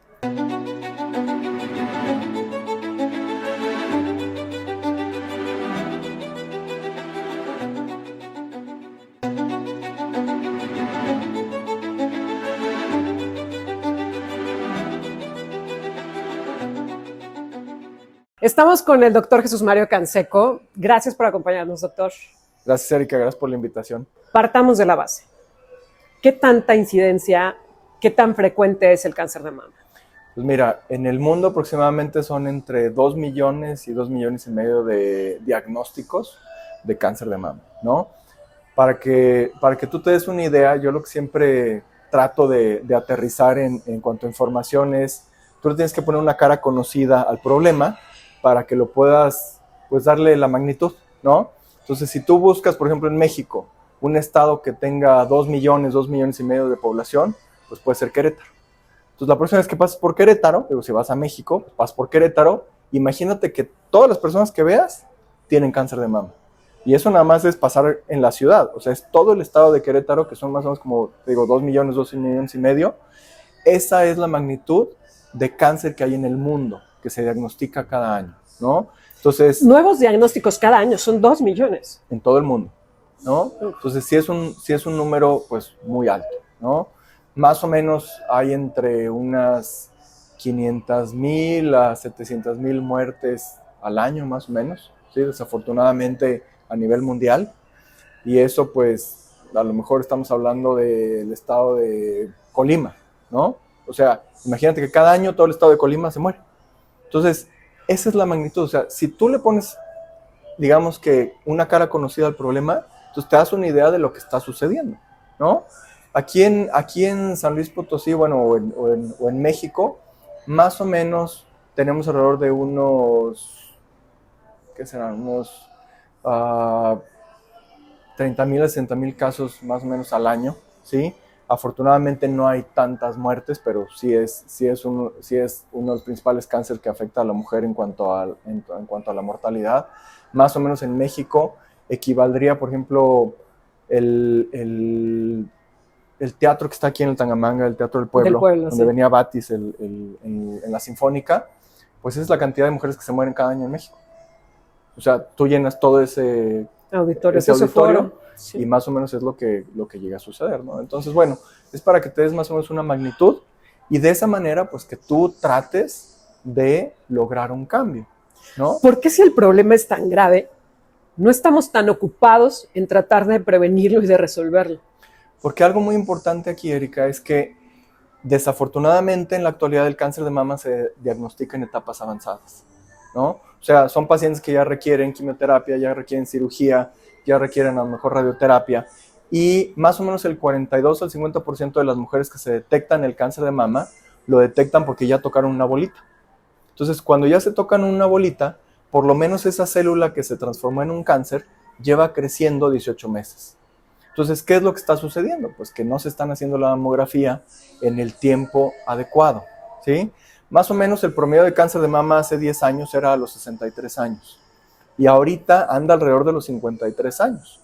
Estamos con el doctor Jesús Mario Canseco. Gracias por acompañarnos, doctor. Gracias, Erika. Gracias por la invitación. Partamos de la base. ¿Qué tanta incidencia, qué tan frecuente es el cáncer de mama? Pues mira, en el mundo aproximadamente son entre 2 millones y 2 millones y medio de diagnósticos de cáncer de mama, ¿no? Para que tú te des una idea, yo lo que siempre trato de aterrizar en cuanto a información es, tú le tienes que poner una cara conocida al problema para que lo puedas, pues, darle la magnitud, ¿no? Entonces, si tú buscas, por ejemplo, en México, un estado que tenga 2 millones y medio de población, pues puede ser Querétaro. Entonces, la próxima vez que pases por Querétaro, digo, si vas a México, pues vas por Querétaro, imagínate que todas las personas que veas tienen cáncer de mama. Y eso nada más es pasar en la ciudad, o sea, es todo el estado de Querétaro, que son más o menos como, digo, 2 millones y medio. Esa es la magnitud de cáncer que hay en el mundo, que se diagnostica cada año, ¿no? Entonces, nuevos diagnósticos cada año, son 2 millones. En todo el mundo, ¿no? Entonces, sí es un número, pues, muy alto, ¿no? Más o menos hay entre unas 500,000 a 700,000 muertes al año, más o menos, ¿sí? Desafortunadamente, a nivel mundial. Y eso, pues, a lo mejor estamos hablando del estado de Colima, ¿no? O sea, imagínate que cada año todo el estado de Colima se muere. Entonces, esa es la magnitud. O sea, si tú le pones, digamos que una cara conocida al problema, entonces te das una idea de lo que está sucediendo, ¿no? Aquí en San Luis Potosí, bueno, o en México, más o menos tenemos alrededor de unos, ¿qué serán? Unos 30,000 a 60,000 casos más o menos al año, ¿sí? Afortunadamente no hay tantas muertes, pero sí es uno de los principales cánceres que afecta a la mujer en cuanto a la mortalidad. Más o menos en México equivaldría, por ejemplo, el teatro que está aquí en el Tangamanga, el Teatro del Pueblo, donde sí. venía Batis en la Sinfónica, pues esa es la cantidad de mujeres que se mueren cada año en México. O sea, tú llenas todo ese auditorio sí. Y más o menos es lo que llega a suceder, ¿no? Entonces, bueno, es para que te des más o menos una magnitud y de esa manera, pues que tú trates de lograr un cambio, ¿no? ¿Por qué si el problema es tan grave, no estamos tan ocupados en tratar de prevenirlo y de resolverlo? Porque algo muy importante aquí, Erika, es que desafortunadamente en la actualidad el cáncer de mama se diagnostica en etapas avanzadas, ¿no? O sea, son pacientes que ya requieren quimioterapia, ya requieren cirugía, ya requieren a lo mejor radioterapia, y más o menos el 42 al 50% de las mujeres que se detectan el cáncer de mama, lo detectan porque ya tocaron una bolita. Entonces, cuando ya se tocan una bolita, por lo menos esa célula que se transformó en un cáncer lleva creciendo 18 meses. Entonces, ¿qué es lo que está sucediendo? Pues que no se están haciendo la mamografía en el tiempo adecuado, ¿sí? Más o menos el promedio de cáncer de mama hace 10 años era a los 63 años. y ahorita anda alrededor de los 53 años.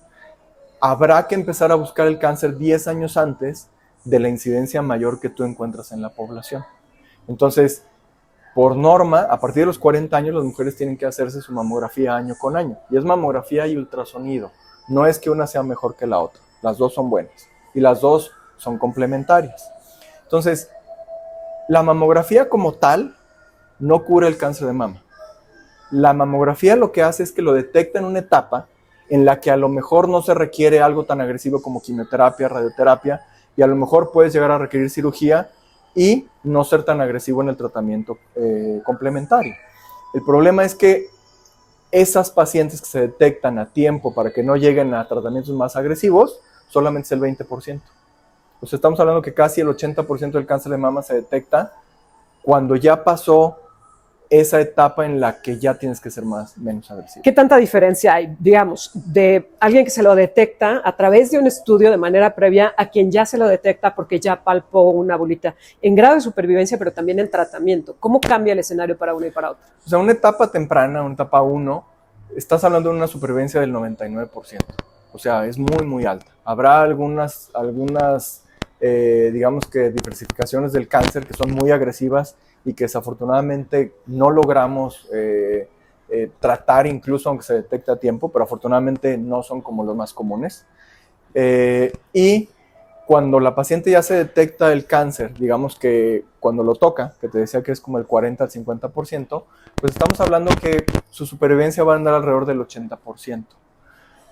Habrá que empezar a buscar el cáncer 10 años antes de la incidencia mayor que tú encuentras en la población. Entonces, por norma, a partir de los 40 años, las mujeres tienen que hacerse su mamografía año con año. Y es mamografía y ultrasonido. No es que una sea mejor que la otra. Las dos son buenas. Y las dos son complementarias. Entonces, la mamografía como tal no cura el cáncer de mama. La mamografía lo que hace es que lo detecta en una etapa en la que a lo mejor no se requiere algo tan agresivo como quimioterapia, radioterapia, y a lo mejor puedes llegar a requerir cirugía y no ser tan agresivo en el tratamiento complementario. El problema es que esas pacientes que se detectan a tiempo para que no lleguen a tratamientos más agresivos, solamente es el 20%. O sea, estamos hablando que casi el 80% del cáncer de mama se detecta cuando ya pasó esa etapa en la que ya tienes que ser menos agresivo. ¿Qué tanta diferencia hay, digamos, de alguien que se lo detecta a través de un estudio de manera previa a quien ya se lo detecta porque ya palpó una bolita en grado de supervivencia, pero también en tratamiento? ¿Cómo cambia el escenario para uno y para otro? O sea, una etapa temprana, una etapa 1, estás hablando de una supervivencia del 99%. O sea, es muy, muy alta. Habrá algunas digamos que diversificaciones del cáncer que son muy agresivas y que desafortunadamente no logramos tratar incluso aunque se detecte a tiempo, pero afortunadamente no son como los más comunes. Y cuando la paciente ya se detecta el cáncer, digamos que cuando lo toca, que te decía que es como el 40 al 50%, pues estamos hablando que su supervivencia va a andar alrededor del 80%.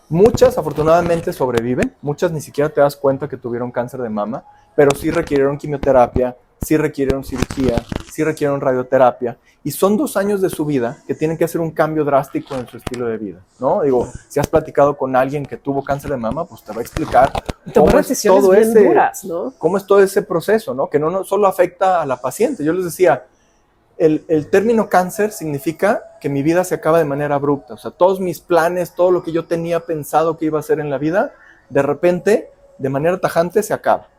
Muchas afortunadamente sobreviven, muchas ni siquiera te das cuenta que tuvieron cáncer de mama, pero sí requirieron quimioterapia, sí requirieron cirugía, sí requirieron radioterapia, y son 2 años de su vida que tienen que hacer un cambio drástico en su estilo de vida, ¿no? Digo, si has platicado con alguien que tuvo cáncer de mama, pues te va a explicar cómo es todo duras, ¿no? Cómo es todo ese proceso, ¿no? Que no solo afecta a la paciente. Yo les decía, el término cáncer significa que mi vida se acaba de manera abrupta. O sea, todos mis planes, todo lo que yo tenía pensado que iba a hacer en la vida, de repente, de manera tajante, se acaba.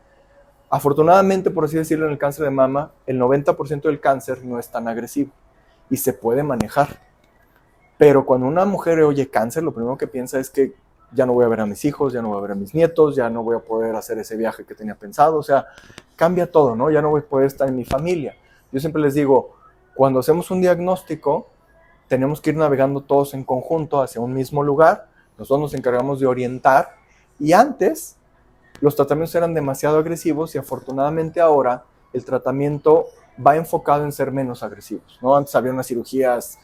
Afortunadamente, por así decirlo, en el cáncer de mama, el 90% del cáncer no es tan agresivo y se puede manejar. Pero cuando una mujer oye cáncer, lo primero que piensa es que ya no voy a ver a mis hijos, ya no voy a ver a mis nietos, ya no voy a poder hacer ese viaje que tenía pensado. O sea, cambia todo, ¿no? Ya no voy a poder estar en mi familia. Yo siempre les digo, cuando hacemos un diagnóstico, tenemos que ir navegando todos en conjunto hacia un mismo lugar. Nosotros nos encargamos de orientar. Y antes, los tratamientos eran demasiado agresivos y afortunadamente ahora el tratamiento va enfocado en ser menos agresivos, ¿no? Antes había unas cirugías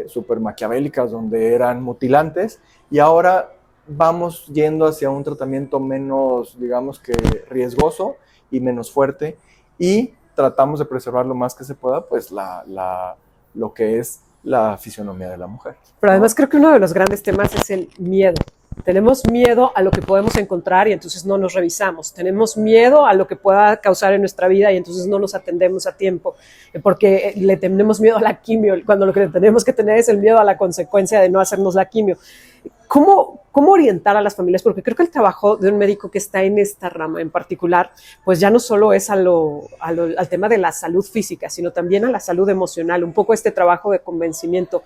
súper maquiavélicas donde eran mutilantes y ahora vamos yendo hacia un tratamiento menos, digamos que riesgoso y menos fuerte, y tratamos de preservar lo más que se pueda, pues lo que es la fisionomía de la mujer. Pero además creo que uno de los grandes temas es el miedo. Tenemos miedo a lo que podemos encontrar y entonces no nos revisamos. Tenemos miedo a lo que pueda causar en nuestra vida y entonces no nos atendemos a tiempo porque le tenemos miedo a la quimio, cuando lo que tenemos que tener es el miedo a la consecuencia de no hacernos la quimio. ¿Cómo orientar a las familias? Porque creo que el trabajo de un médico que está en esta rama en particular, pues ya no solo es al tema de la salud física, sino también a la salud emocional, un poco este trabajo de convencimiento.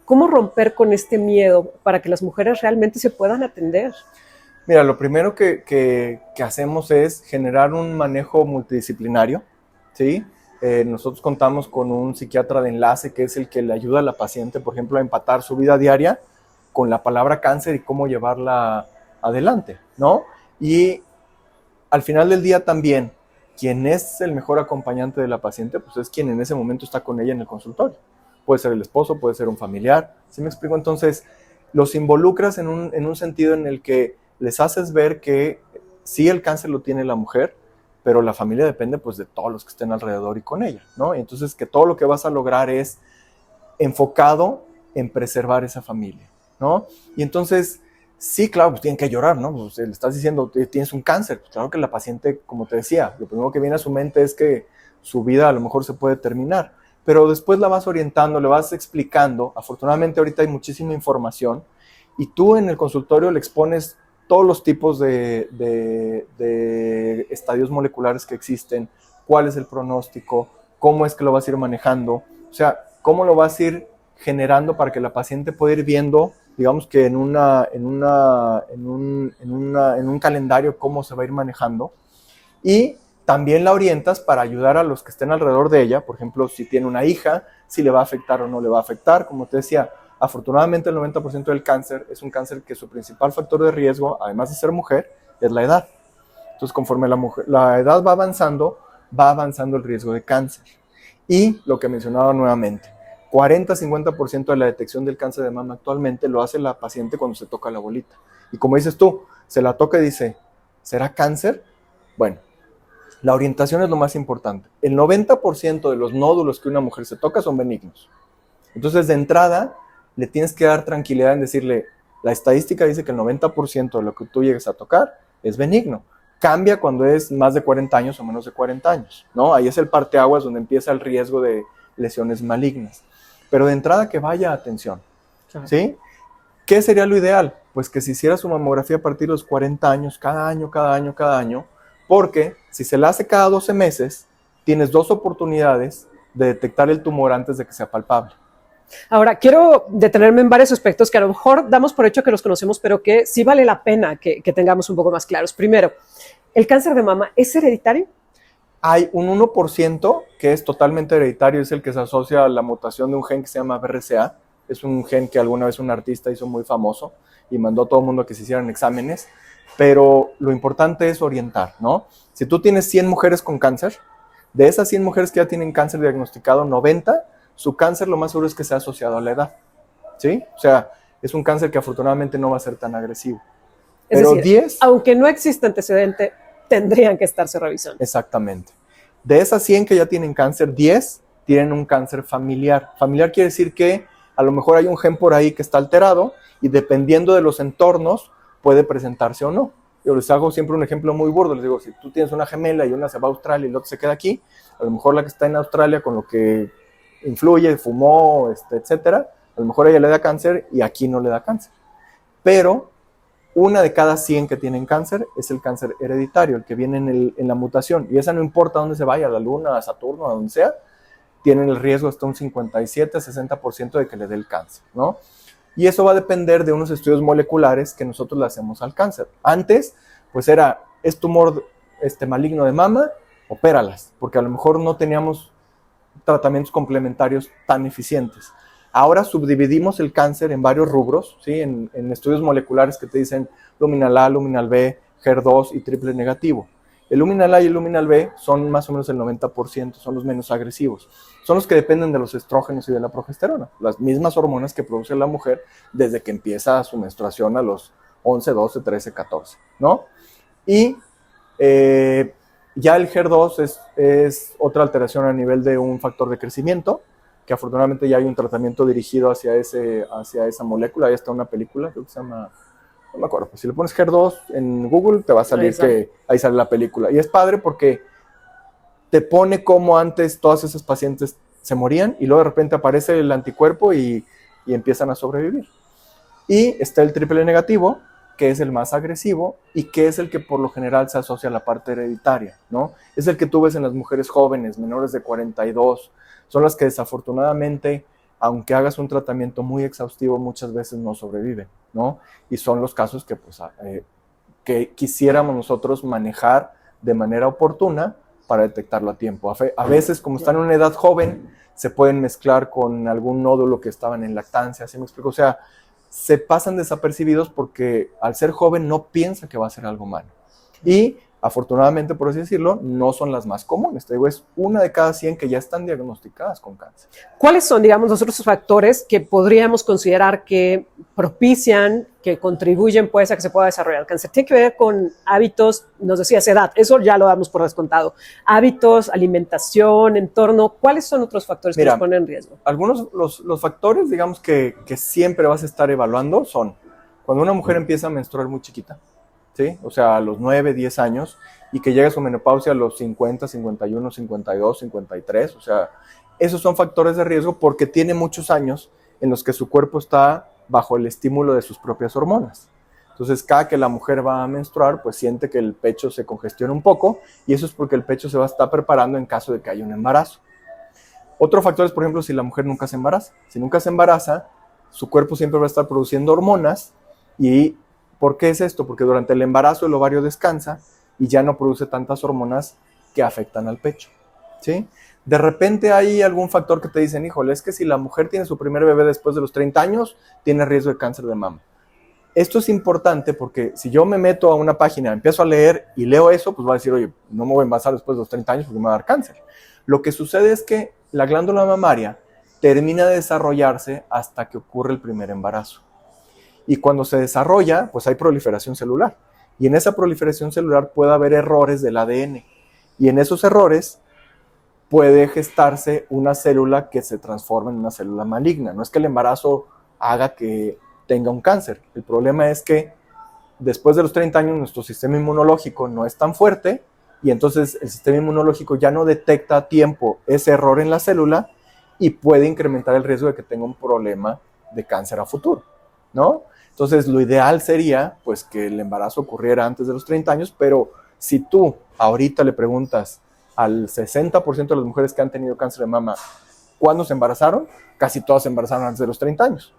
¿Cómo romper con este miedo para que las mujeres realmente se puedan atender? Mira, lo primero que hacemos es generar un manejo multidisciplinario, ¿sí? Nosotros contamos con un psiquiatra de enlace que es el que le ayuda a la paciente, por ejemplo, a empatar su vida diaria con la palabra cáncer y cómo llevarla adelante, ¿no? Y al final del día también, quien es el mejor acompañante de la paciente, pues es quien en ese momento está con ella en el consultorio. Puede ser el esposo, puede ser un familiar, ¿sí me explico? Entonces, los involucras en un sentido en el que les haces ver que sí el cáncer lo tiene la mujer, pero la familia depende pues de todos los que estén alrededor y con ella, ¿no? Y entonces que todo lo que vas a lograr es enfocado en preservar esa familia, ¿no? Y entonces, sí, claro, pues tienen que llorar, ¿no? Pues, le estás diciendo, tienes un cáncer. Pues claro que la paciente, como te decía, lo primero que viene a su mente es que su vida a lo mejor se puede terminar, pero después la vas orientando, le vas explicando. Afortunadamente ahorita hay muchísima información y tú en el consultorio le expones todos los tipos de estadios moleculares que existen, cuál es el pronóstico, cómo es que lo vas a ir manejando, o sea, cómo lo vas a ir generando para que la paciente pueda ir viendo, digamos que en un calendario cómo se va a ir manejando, y también la orientas para ayudar a los que estén alrededor de ella, por ejemplo, si tiene una hija, si le va a afectar o no le va a afectar. Como te decía, afortunadamente el 90% del cáncer es un cáncer que su principal factor de riesgo, además de ser mujer, es la edad. Entonces, conforme la edad va avanzando el riesgo de cáncer. Y lo que mencionaba nuevamente, 40-50% de la detección del cáncer de mama actualmente lo hace la paciente cuando se toca la bolita. Y como dices tú, se la toca y dice, ¿será cáncer? Bueno, la orientación es lo más importante. El 90% de los nódulos que una mujer se toca son benignos. Entonces, de entrada, le tienes que dar tranquilidad en decirle, la estadística dice que el 90% de lo que tú llegues a tocar es benigno. Cambia cuando es más de 40 años o menos de 40 años, ¿no? Ahí es el parteaguas donde empieza el riesgo de lesiones malignas. Pero de entrada que vaya atención, ¿sí? ¿Qué sería lo ideal? Pues que se hiciera su mamografía a partir de los 40 años, cada año, porque si se la hace cada 12 meses, tienes 2 oportunidades de detectar el tumor antes de que sea palpable. Ahora, quiero detenerme en varios aspectos que a lo mejor damos por hecho que los conocemos, pero que sí vale la pena que tengamos un poco más claros. Primero, ¿el cáncer de mama es hereditario? Hay un 1% que es totalmente hereditario, es el que se asocia a la mutación de un gen que se llama BRCA. Es un gen que alguna vez un artista hizo muy famoso y mandó a todo el mundo a que se hicieran exámenes. Pero lo importante es orientar, ¿no? Si tú tienes 100 mujeres con cáncer, de esas 100 mujeres que ya tienen cáncer diagnosticado, 90, su cáncer lo más seguro es que sea asociado a la edad, ¿sí? O sea, es un cáncer que afortunadamente no va a ser tan agresivo. Es Pero decir, 10... aunque no exista antecedente, tendrían que estarse revisando. Exactamente. De esas 100 que ya tienen cáncer, 10 tienen un cáncer familiar. Familiar quiere decir que a lo mejor hay un gen por ahí que está alterado y dependiendo de los entornos puede presentarse o no. Yo les hago siempre un ejemplo muy burdo. Les digo, si tú tienes una gemela y una se va a Australia y la otra se queda aquí, a lo mejor la que está en Australia con lo que influye, fumó, etcétera, a lo mejor a ella le da cáncer y aquí no le da cáncer. Pero una de cada 100 que tienen cáncer es el cáncer hereditario, el que viene en la mutación. Y esa no importa dónde se vaya, a la Luna, a Saturno, a donde sea, tienen el riesgo hasta un 57-60% de que le dé el cáncer, ¿no? Y eso va a depender de unos estudios moleculares que nosotros le hacemos al cáncer. Antes, pues era, es tumor maligno de mama, opéralas, porque a lo mejor no teníamos tratamientos complementarios tan eficientes. Ahora subdividimos el cáncer en varios rubros, ¿sí? En estudios moleculares que te dicen luminal A, luminal B, HER2 y triple negativo. El luminal A y el luminal B son más o menos el 90%, son los menos agresivos. Son los que dependen de los estrógenos y de la progesterona, las mismas hormonas que produce la mujer desde que empieza su menstruación a los 11, 12, 13, 14, ¿no? Y ya el HER2 es otra alteración a nivel de un factor de crecimiento, que afortunadamente ya hay un tratamiento dirigido hacia esa molécula. Ahí está una película, creo que se llama, no me acuerdo, pues si le pones HER2 en Google te va a salir que ahí sale la película. Y es padre porque te pone como antes todas esas pacientes se morían y luego de repente aparece el anticuerpo y empiezan a sobrevivir. Y está el triple negativo, que es el más agresivo y que es el que por lo general se asocia a la parte hereditaria, ¿no? Es el que tú ves en las mujeres jóvenes, menores de 42, son las que desafortunadamente, aunque hagas un tratamiento muy exhaustivo, muchas veces no sobreviven, ¿no? Y son los casos que, pues, que quisiéramos nosotros manejar de manera oportuna para detectarlo a tiempo. A veces, como están en una edad joven, se pueden mezclar con algún nódulo que estaban en lactancia, ¿sí me explico? O sea, se pasan desapercibidos porque al ser joven no piensa que va a ser algo malo. Y afortunadamente, por así decirlo, no son las más comunes. Te digo, es una de cada 100 que ya están diagnosticadas con cáncer. ¿Cuáles son, digamos, los otros factores que podríamos considerar que propician, que contribuyen pues a que se pueda desarrollar el cáncer? Tiene que ver con hábitos, nos decías edad, eso ya lo damos por descontado. Hábitos, alimentación, entorno, ¿cuáles son otros factores que nos ponen en riesgo? Algunos, los factores, digamos, que siempre vas a estar evaluando son cuando una mujer empieza a menstruar muy chiquita, ¿sí? O sea, a los 9, 10 años, y que llega a su menopausia a los 50, 51, 52, 53, o sea, esos son factores de riesgo porque tiene muchos años en los que su cuerpo está bajo el estímulo de sus propias hormonas. Entonces, cada que la mujer va a menstruar, pues siente que el pecho se congestiona un poco, y eso es porque el pecho se va a estar preparando en caso de que haya un embarazo. Otro factor es, por ejemplo, si la mujer nunca se embaraza. Si nunca se embaraza, su cuerpo siempre va a estar produciendo hormonas. ¿Y por qué es esto? Porque durante el embarazo el ovario descansa y ya no produce tantas hormonas que afectan al pecho, ¿sí? De repente hay algún factor que te dicen, híjole, es que si la mujer tiene su primer bebé después de los 30 años, tiene riesgo de cáncer de mama. Esto es importante porque si yo me meto a una página, empiezo a leer y leo eso, pues va a decir, oye, no me voy a embarazar después de los 30 años porque me va a dar cáncer. Lo que sucede es que la glándula mamaria termina de desarrollarse hasta que ocurre el primer embarazo. Y cuando se desarrolla, pues hay proliferación celular. Y en esa proliferación celular puede haber errores del ADN. Y en esos errores puede gestarse una célula que se transforma en una célula maligna. No es que el embarazo haga que tenga un cáncer. El problema es que después de los 30 años nuestro sistema inmunológico no es tan fuerte y entonces el sistema inmunológico ya no detecta a tiempo ese error en la célula y puede incrementar el riesgo de que tenga un problema de cáncer a futuro, ¿no? Entonces lo ideal sería pues que el embarazo ocurriera antes de los 30 años, pero si tú ahorita le preguntas al 60% de las mujeres que han tenido cáncer de mama ¿cuándo se embarazaron? Casi todas se embarazaron antes de los 30 años.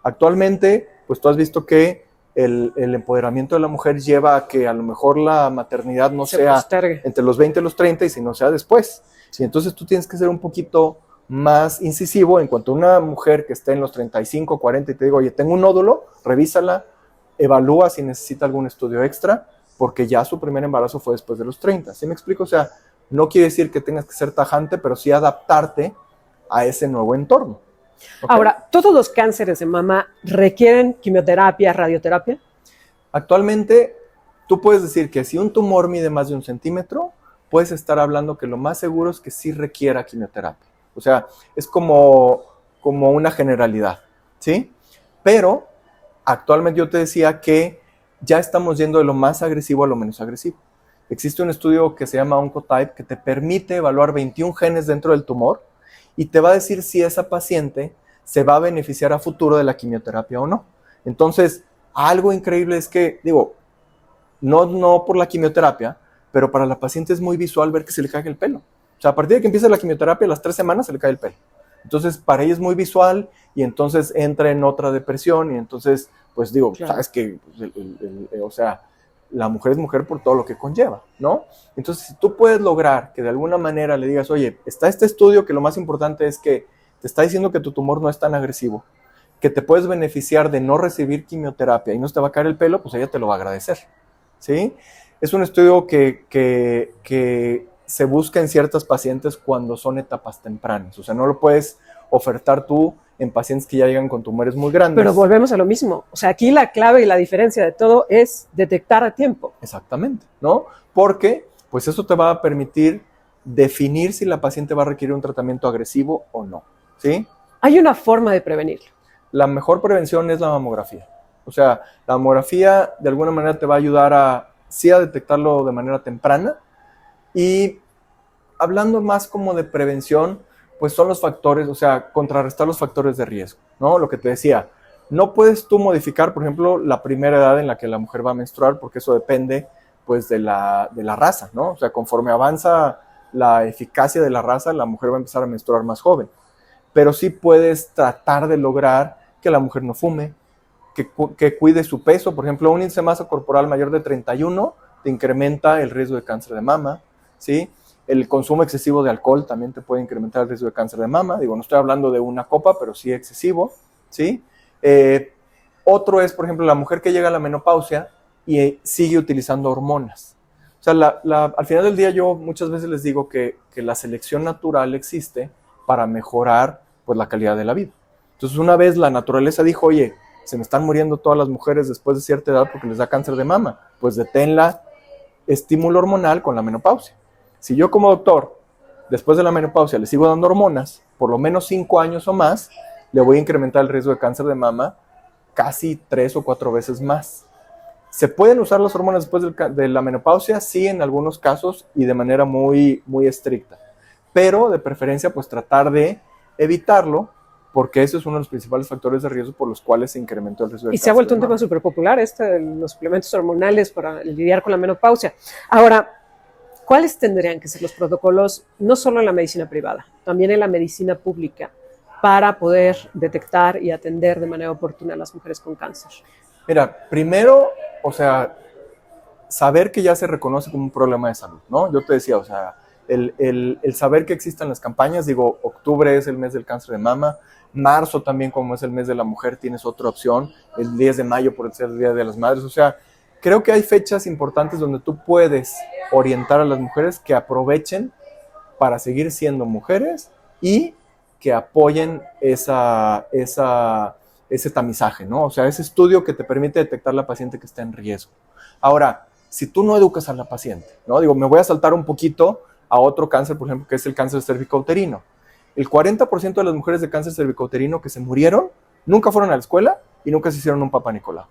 Actualmente, pues tú has visto que el empoderamiento de la mujer lleva a que a lo mejor la maternidad no sea postergue entre los 20 y los 30 y si no sea después. Sí, entonces tú tienes que ser un poquito más incisivo en cuanto a una mujer que esté en los 35, 40 y te digo, oye, tengo un nódulo, revísala, evalúa si necesita algún estudio extra, porque ya su primer embarazo fue después de los 30. ¿Sí me explico? O sea, no quiere decir que tengas que ser tajante, pero sí adaptarte a ese nuevo entorno. ¿Okay? Ahora, ¿todos los cánceres de mama requieren quimioterapia, radioterapia? Actualmente, tú puedes decir que si un tumor mide más de 1 centímetro, puedes estar hablando que lo más seguro es que sí requiera quimioterapia. O sea, es como una generalidad, ¿sí? Pero actualmente yo te decía que ya estamos yendo de lo más agresivo a lo menos agresivo. Existe un estudio que se llama Oncotype que te permite evaluar 21 genes dentro del tumor y te va a decir si esa paciente se va a beneficiar a futuro de la quimioterapia o no. Entonces, algo increíble es que, digo, no por la quimioterapia, pero para la paciente es muy visual ver que se le cae el pelo. O sea, a partir de que empieza la quimioterapia, a las 3 semanas se le cae el pelo. Entonces, para ella es muy visual y entonces entra en otra depresión y entonces, pues digo, claro, sabes que, pues, o sea, la mujer es mujer por todo lo que conlleva, ¿no? Entonces, si tú puedes lograr que de alguna manera le digas, oye, está este estudio que lo más importante es que te está diciendo que tu tumor no es tan agresivo, que te puedes beneficiar de no recibir quimioterapia y no te va a caer el pelo, pues ella te lo va a agradecer, ¿sí? Es un estudio que se busca en ciertas pacientes cuando son etapas tempranas, o sea, no lo puedes ofertar tú en pacientes que ya llegan con tumores muy grandes. Pero volvemos a lo mismo, o sea, aquí la clave y la diferencia de todo es detectar a tiempo. Exactamente, ¿no? Porque, pues eso te va a permitir definir si la paciente va a requerir un tratamiento agresivo o no, ¿sí? Hay una forma de prevenirlo. La mejor prevención es la mamografía. O sea, la mamografía de alguna manera te va a ayudar a detectarlo de manera temprana. Y hablando más como de prevención, pues son los factores, o sea, contrarrestar los factores de riesgo, ¿no? Lo que te decía, no puedes tú modificar, por ejemplo, la primera edad en la que la mujer va a menstruar, porque eso depende, pues, de la raza, ¿no? O sea, conforme avanza la eficacia de la raza, la mujer va a empezar a menstruar más joven. Pero sí puedes tratar de lograr que la mujer no fume, que cuide su peso. Por ejemplo, un índice de masa corporal mayor de 31 te incrementa el riesgo de cáncer de mama, ¿sí? El consumo excesivo de alcohol también te puede incrementar el riesgo de cáncer de mama. Digo, no estoy hablando de una copa, pero sí excesivo, ¿sí? Otro es, por ejemplo, la mujer que llega a la menopausia y sigue utilizando hormonas. O sea, al final del día yo muchas veces les digo que la selección natural existe para mejorar, pues, la calidad de la vida. Entonces, una vez la naturaleza dijo, oye, se me están muriendo todas las mujeres después de cierta edad porque les da cáncer de mama, pues deténla estímulo hormonal con la menopausia. Si yo como doctor, después de la menopausia, le sigo dando hormonas, por lo menos 5 años o más, le voy a incrementar el riesgo de cáncer de mama casi 3 o 4 veces más. ¿Se pueden usar las hormonas después de la menopausia? Sí, en algunos casos y de manera muy, muy estricta. Pero de preferencia, pues tratar de evitarlo, porque ese es uno de los principales factores de riesgo por los cuales se incrementó el riesgo de cáncer. Y se ha vuelto un tema súper popular, los suplementos hormonales para lidiar con la menopausia. Ahora, ¿cuáles tendrían que ser los protocolos, no solo en la medicina privada, también en la medicina pública, para poder detectar y atender de manera oportuna a las mujeres con cáncer? Mira, primero, o sea, saber que ya se reconoce como un problema de salud, ¿no? Yo te decía, o sea, el saber que existen las campañas, digo, octubre es el mes del cáncer de mama, marzo también, como es el mes de la mujer, tienes otra opción, el 10 de mayo por ser el Día de las Madres, o sea, creo que hay fechas importantes donde tú puedes orientar a las mujeres que aprovechen para seguir siendo mujeres y que apoyen ese tamizaje, ¿no? O sea, ese estudio que te permite detectar la paciente que está en riesgo. Ahora, si tú no educas a la paciente, ¿no? Digo, me voy a saltar un poquito a otro cáncer, por ejemplo, que es el cáncer cervicouterino. El 40% de las mujeres de cáncer cervicouterino que se murieron nunca fueron a la escuela y nunca se hicieron un Papá Nicolau.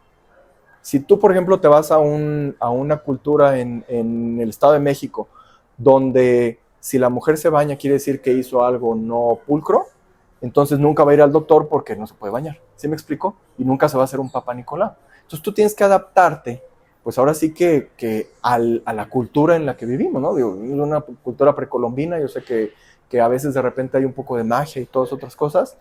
Si tú, por ejemplo, te vas a una cultura en el Estado de México donde si la mujer se baña quiere decir que hizo algo no pulcro, entonces nunca va a ir al doctor porque no se puede bañar. ¿Sí me explico? Y nunca se va a hacer un Papá Nicolau. Entonces tú tienes que adaptarte, pues ahora sí que a la cultura en la que vivimos, ¿no? Digo, es una cultura precolombina, yo sé que a veces de repente hay un poco de magia y todas otras cosas,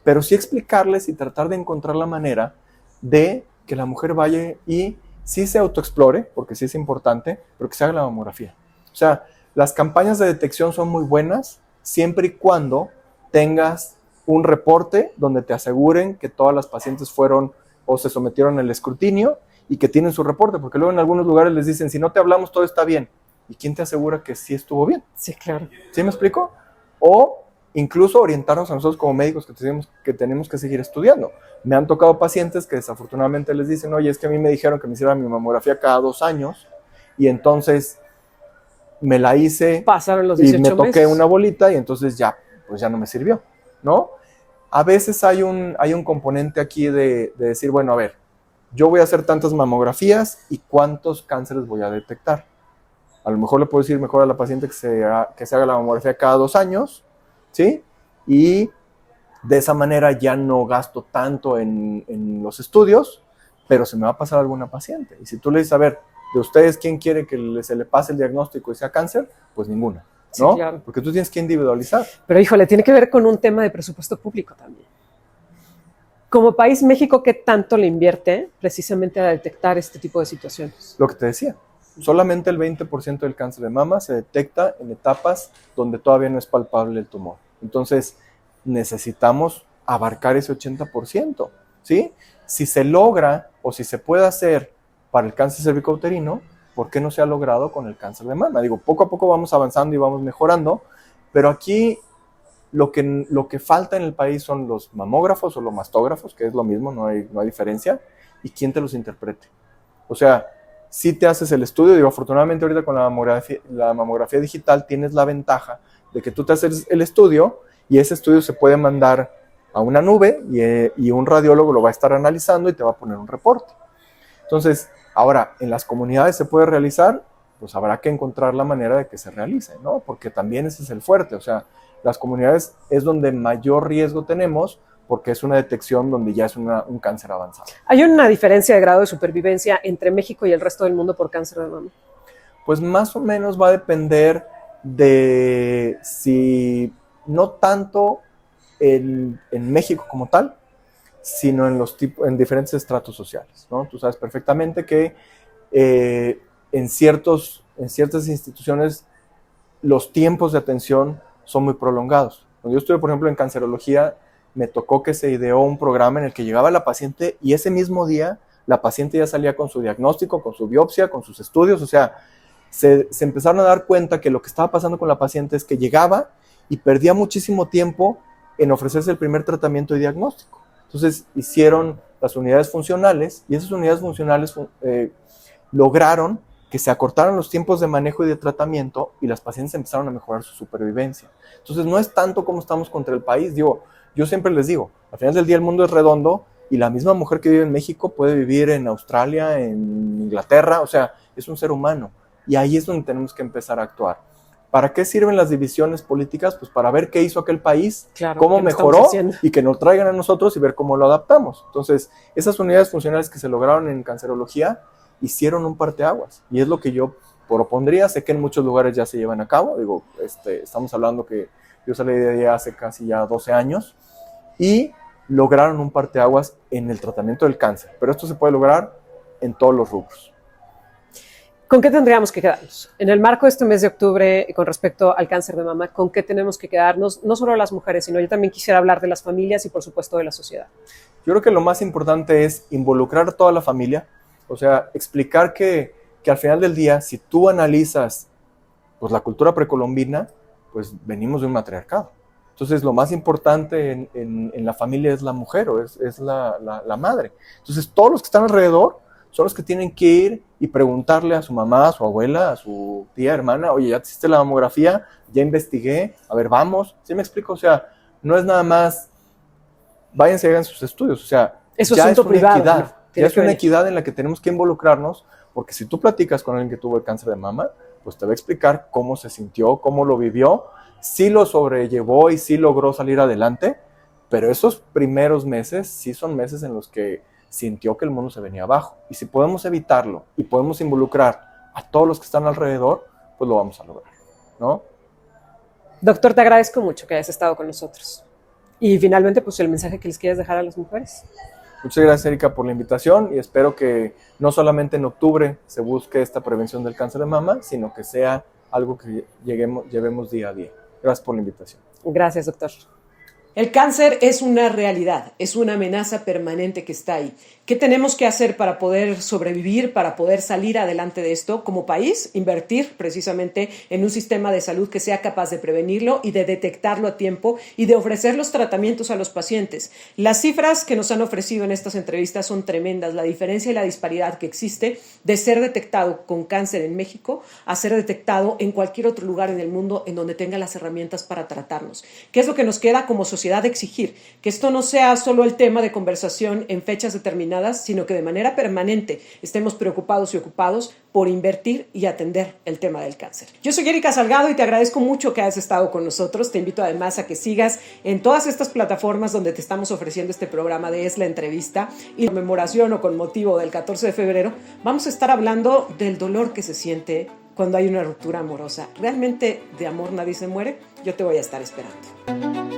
pero sí explicarles y tratar de encontrar la manera de que la mujer vaya y sí se autoexplore, porque sí es importante, pero que se haga la mamografía. O sea, las campañas de detección son muy buenas siempre y cuando tengas un reporte donde te aseguren que todas las pacientes fueron o se sometieron al escrutinio y que tienen su reporte, porque luego en algunos lugares les dicen, si no te hablamos todo está bien. ¿Y quién te asegura que sí estuvo bien? Sí, claro. ¿Sí me explico? O incluso orientarnos a nosotros como médicos que tenemos que seguir estudiando. Me han tocado pacientes que desafortunadamente les dicen, oye, es que a mí me dijeron que me hiciera mi mamografía cada 2 años y entonces me la hice. Pasaron los y 18 me toqué meses. una bolita y entonces ya, pues ya no me sirvió, ¿no? A veces hay un componente aquí de decir, bueno, a ver, yo voy a hacer tantas mamografías y cuántos cánceres voy a detectar. A lo mejor le puedo decir mejor a la paciente que se haga la mamografía cada 2 años, ¿sí? Y de esa manera ya no gasto tanto en los estudios, pero se me va a pasar alguna paciente. Y si tú le dices, a ver, de ustedes, ¿quién quiere que se le pase el diagnóstico y sea cáncer? Pues ninguna, ¿no? Sí, claro. Porque tú tienes que individualizar. Pero híjole, tiene que ver con un tema de presupuesto público también. Como país, México, ¿qué tanto le invierte precisamente a detectar este tipo de situaciones? Lo que te decía, solamente el 20% del cáncer de mama se detecta en etapas donde todavía no es palpable el tumor. Entonces, necesitamos abarcar ese 80%, ¿sí? Si se logra o si se puede hacer para el cáncer cervicouterino, ¿por qué no se ha logrado con el cáncer de mama? Digo, poco a poco vamos avanzando y vamos mejorando, pero aquí lo que falta en el país son los mamógrafos o los mastógrafos, que es lo mismo, no hay diferencia, y quién te los interprete. O sea, si te haces el estudio, digo, afortunadamente ahorita con la mamografía digital tienes la ventaja de que tú te haces el estudio y ese estudio se puede mandar a una nube y un radiólogo lo va a estar analizando y te va a poner un reporte. Entonces, ahora, ¿en las comunidades se puede realizar? Pues habrá que encontrar la manera de que se realice, ¿no? Porque también ese es el fuerte, o sea, las comunidades es donde mayor riesgo tenemos porque es una detección donde ya es un cáncer avanzado. ¿Hay una diferencia de grado de supervivencia entre México y el resto del mundo por cáncer de mama? Pues más o menos va a depender de si no tanto en México como tal, sino en diferentes estratos sociales, ¿no? Tú sabes perfectamente que en ciertas instituciones los tiempos de atención son muy prolongados. Cuando yo estuve, por ejemplo, en cancerología, me tocó que se ideó un programa en el que llegaba la paciente y ese mismo día la paciente ya salía con su diagnóstico, con su biopsia, con sus estudios, o sea, se empezaron a dar cuenta que lo que estaba pasando con la paciente es que llegaba y perdía muchísimo tiempo en ofrecerse el primer tratamiento y diagnóstico. Entonces hicieron las unidades funcionales y esas unidades funcionales lograron que se acortaran los tiempos de manejo y de tratamiento y las pacientes empezaron a mejorar su supervivencia. Entonces no es tanto como estamos contra el país, digo, yo siempre les digo, al final del día el mundo es redondo y la misma mujer que vive en México puede vivir en Australia, en Inglaterra, o sea, es un ser humano y ahí es donde tenemos que empezar a actuar. ¿Para qué sirven las divisiones políticas? Pues para ver qué hizo aquel país, claro, cómo mejoró y que nos traigan a nosotros y ver cómo lo adaptamos. Entonces, esas unidades funcionales que se lograron en cancerología hicieron un parteaguas y es lo que yo propondría. Sé que en muchos lugares ya se llevan a cabo. Digo, estamos hablando que yo salí de ahí hace casi ya 12 años y lograron un parteaguas en el tratamiento del cáncer. Pero esto se puede lograr en todos los rubros. ¿Con qué tendríamos que quedarnos? En el marco de este mes de octubre, con respecto al cáncer de mama, ¿con qué tenemos que quedarnos? No solo las mujeres, sino yo también quisiera hablar de las familias y, por supuesto, de la sociedad. Yo creo que lo más importante es involucrar a toda la familia, o sea, explicar que al final del día, si tú analizas pues, la cultura precolombina, pues venimos de un matriarcado. Entonces, lo más importante en la familia es la mujer o es la madre. Entonces, todos los que están alrededor son los que tienen que ir y preguntarle a su mamá, a su abuela, a su tía, hermana, oye, ¿ya te hiciste la mamografía? Ya investigué, a ver, vamos. ¿Sí me explico? O sea, no es nada más, váyanse y hagan sus estudios. O sea, eso ya es una privado, equidad. ¿no? Ya es una equidad en la que tenemos que involucrarnos, porque si tú platicas con alguien que tuvo el cáncer de mama, pues te va a explicar cómo se sintió, cómo lo vivió, sí lo sobrellevó y sí logró salir adelante, pero esos primeros meses sí son meses en los que sintió que el mundo se venía abajo. Y si podemos evitarlo y podemos involucrar a todos los que están alrededor, pues lo vamos a lograr, ¿no? Doctor, te agradezco mucho que hayas estado con nosotros. Y finalmente, pues el mensaje que les quieres dejar a las mujeres. Muchas gracias, Erika, por la invitación y espero que no solamente en octubre se busque esta prevención del cáncer de mama, sino que sea algo que llevemos día a día. Gracias por la invitación. Gracias, doctor. El cáncer es una realidad, es una amenaza permanente que está ahí. ¿Qué tenemos que hacer para poder sobrevivir, para poder salir adelante de esto? Como país, invertir precisamente en un sistema de salud que sea capaz de prevenirlo y de detectarlo a tiempo y de ofrecer los tratamientos a los pacientes. Las cifras que nos han ofrecido en estas entrevistas son tremendas. La diferencia y la disparidad que existe de ser detectado con cáncer en México a ser detectado en cualquier otro lugar en el mundo en donde tenga las herramientas para tratarnos. ¿Qué es lo que nos queda como sociedad? De exigir que esto no sea solo el tema de conversación en fechas determinadas, sino que de manera permanente estemos preocupados y ocupados por invertir y atender el tema del cáncer. Yo soy Erika Salgado y te agradezco mucho que hayas estado con nosotros. Te invito además a que sigas en todas estas plataformas donde te estamos ofreciendo este programa de Es la Entrevista, y en conmemoración o con motivo del 14 de febrero vamos a estar hablando del dolor que se siente cuando hay una ruptura amorosa. ¿Realmente de amor nadie se muere? Yo te voy a estar esperando.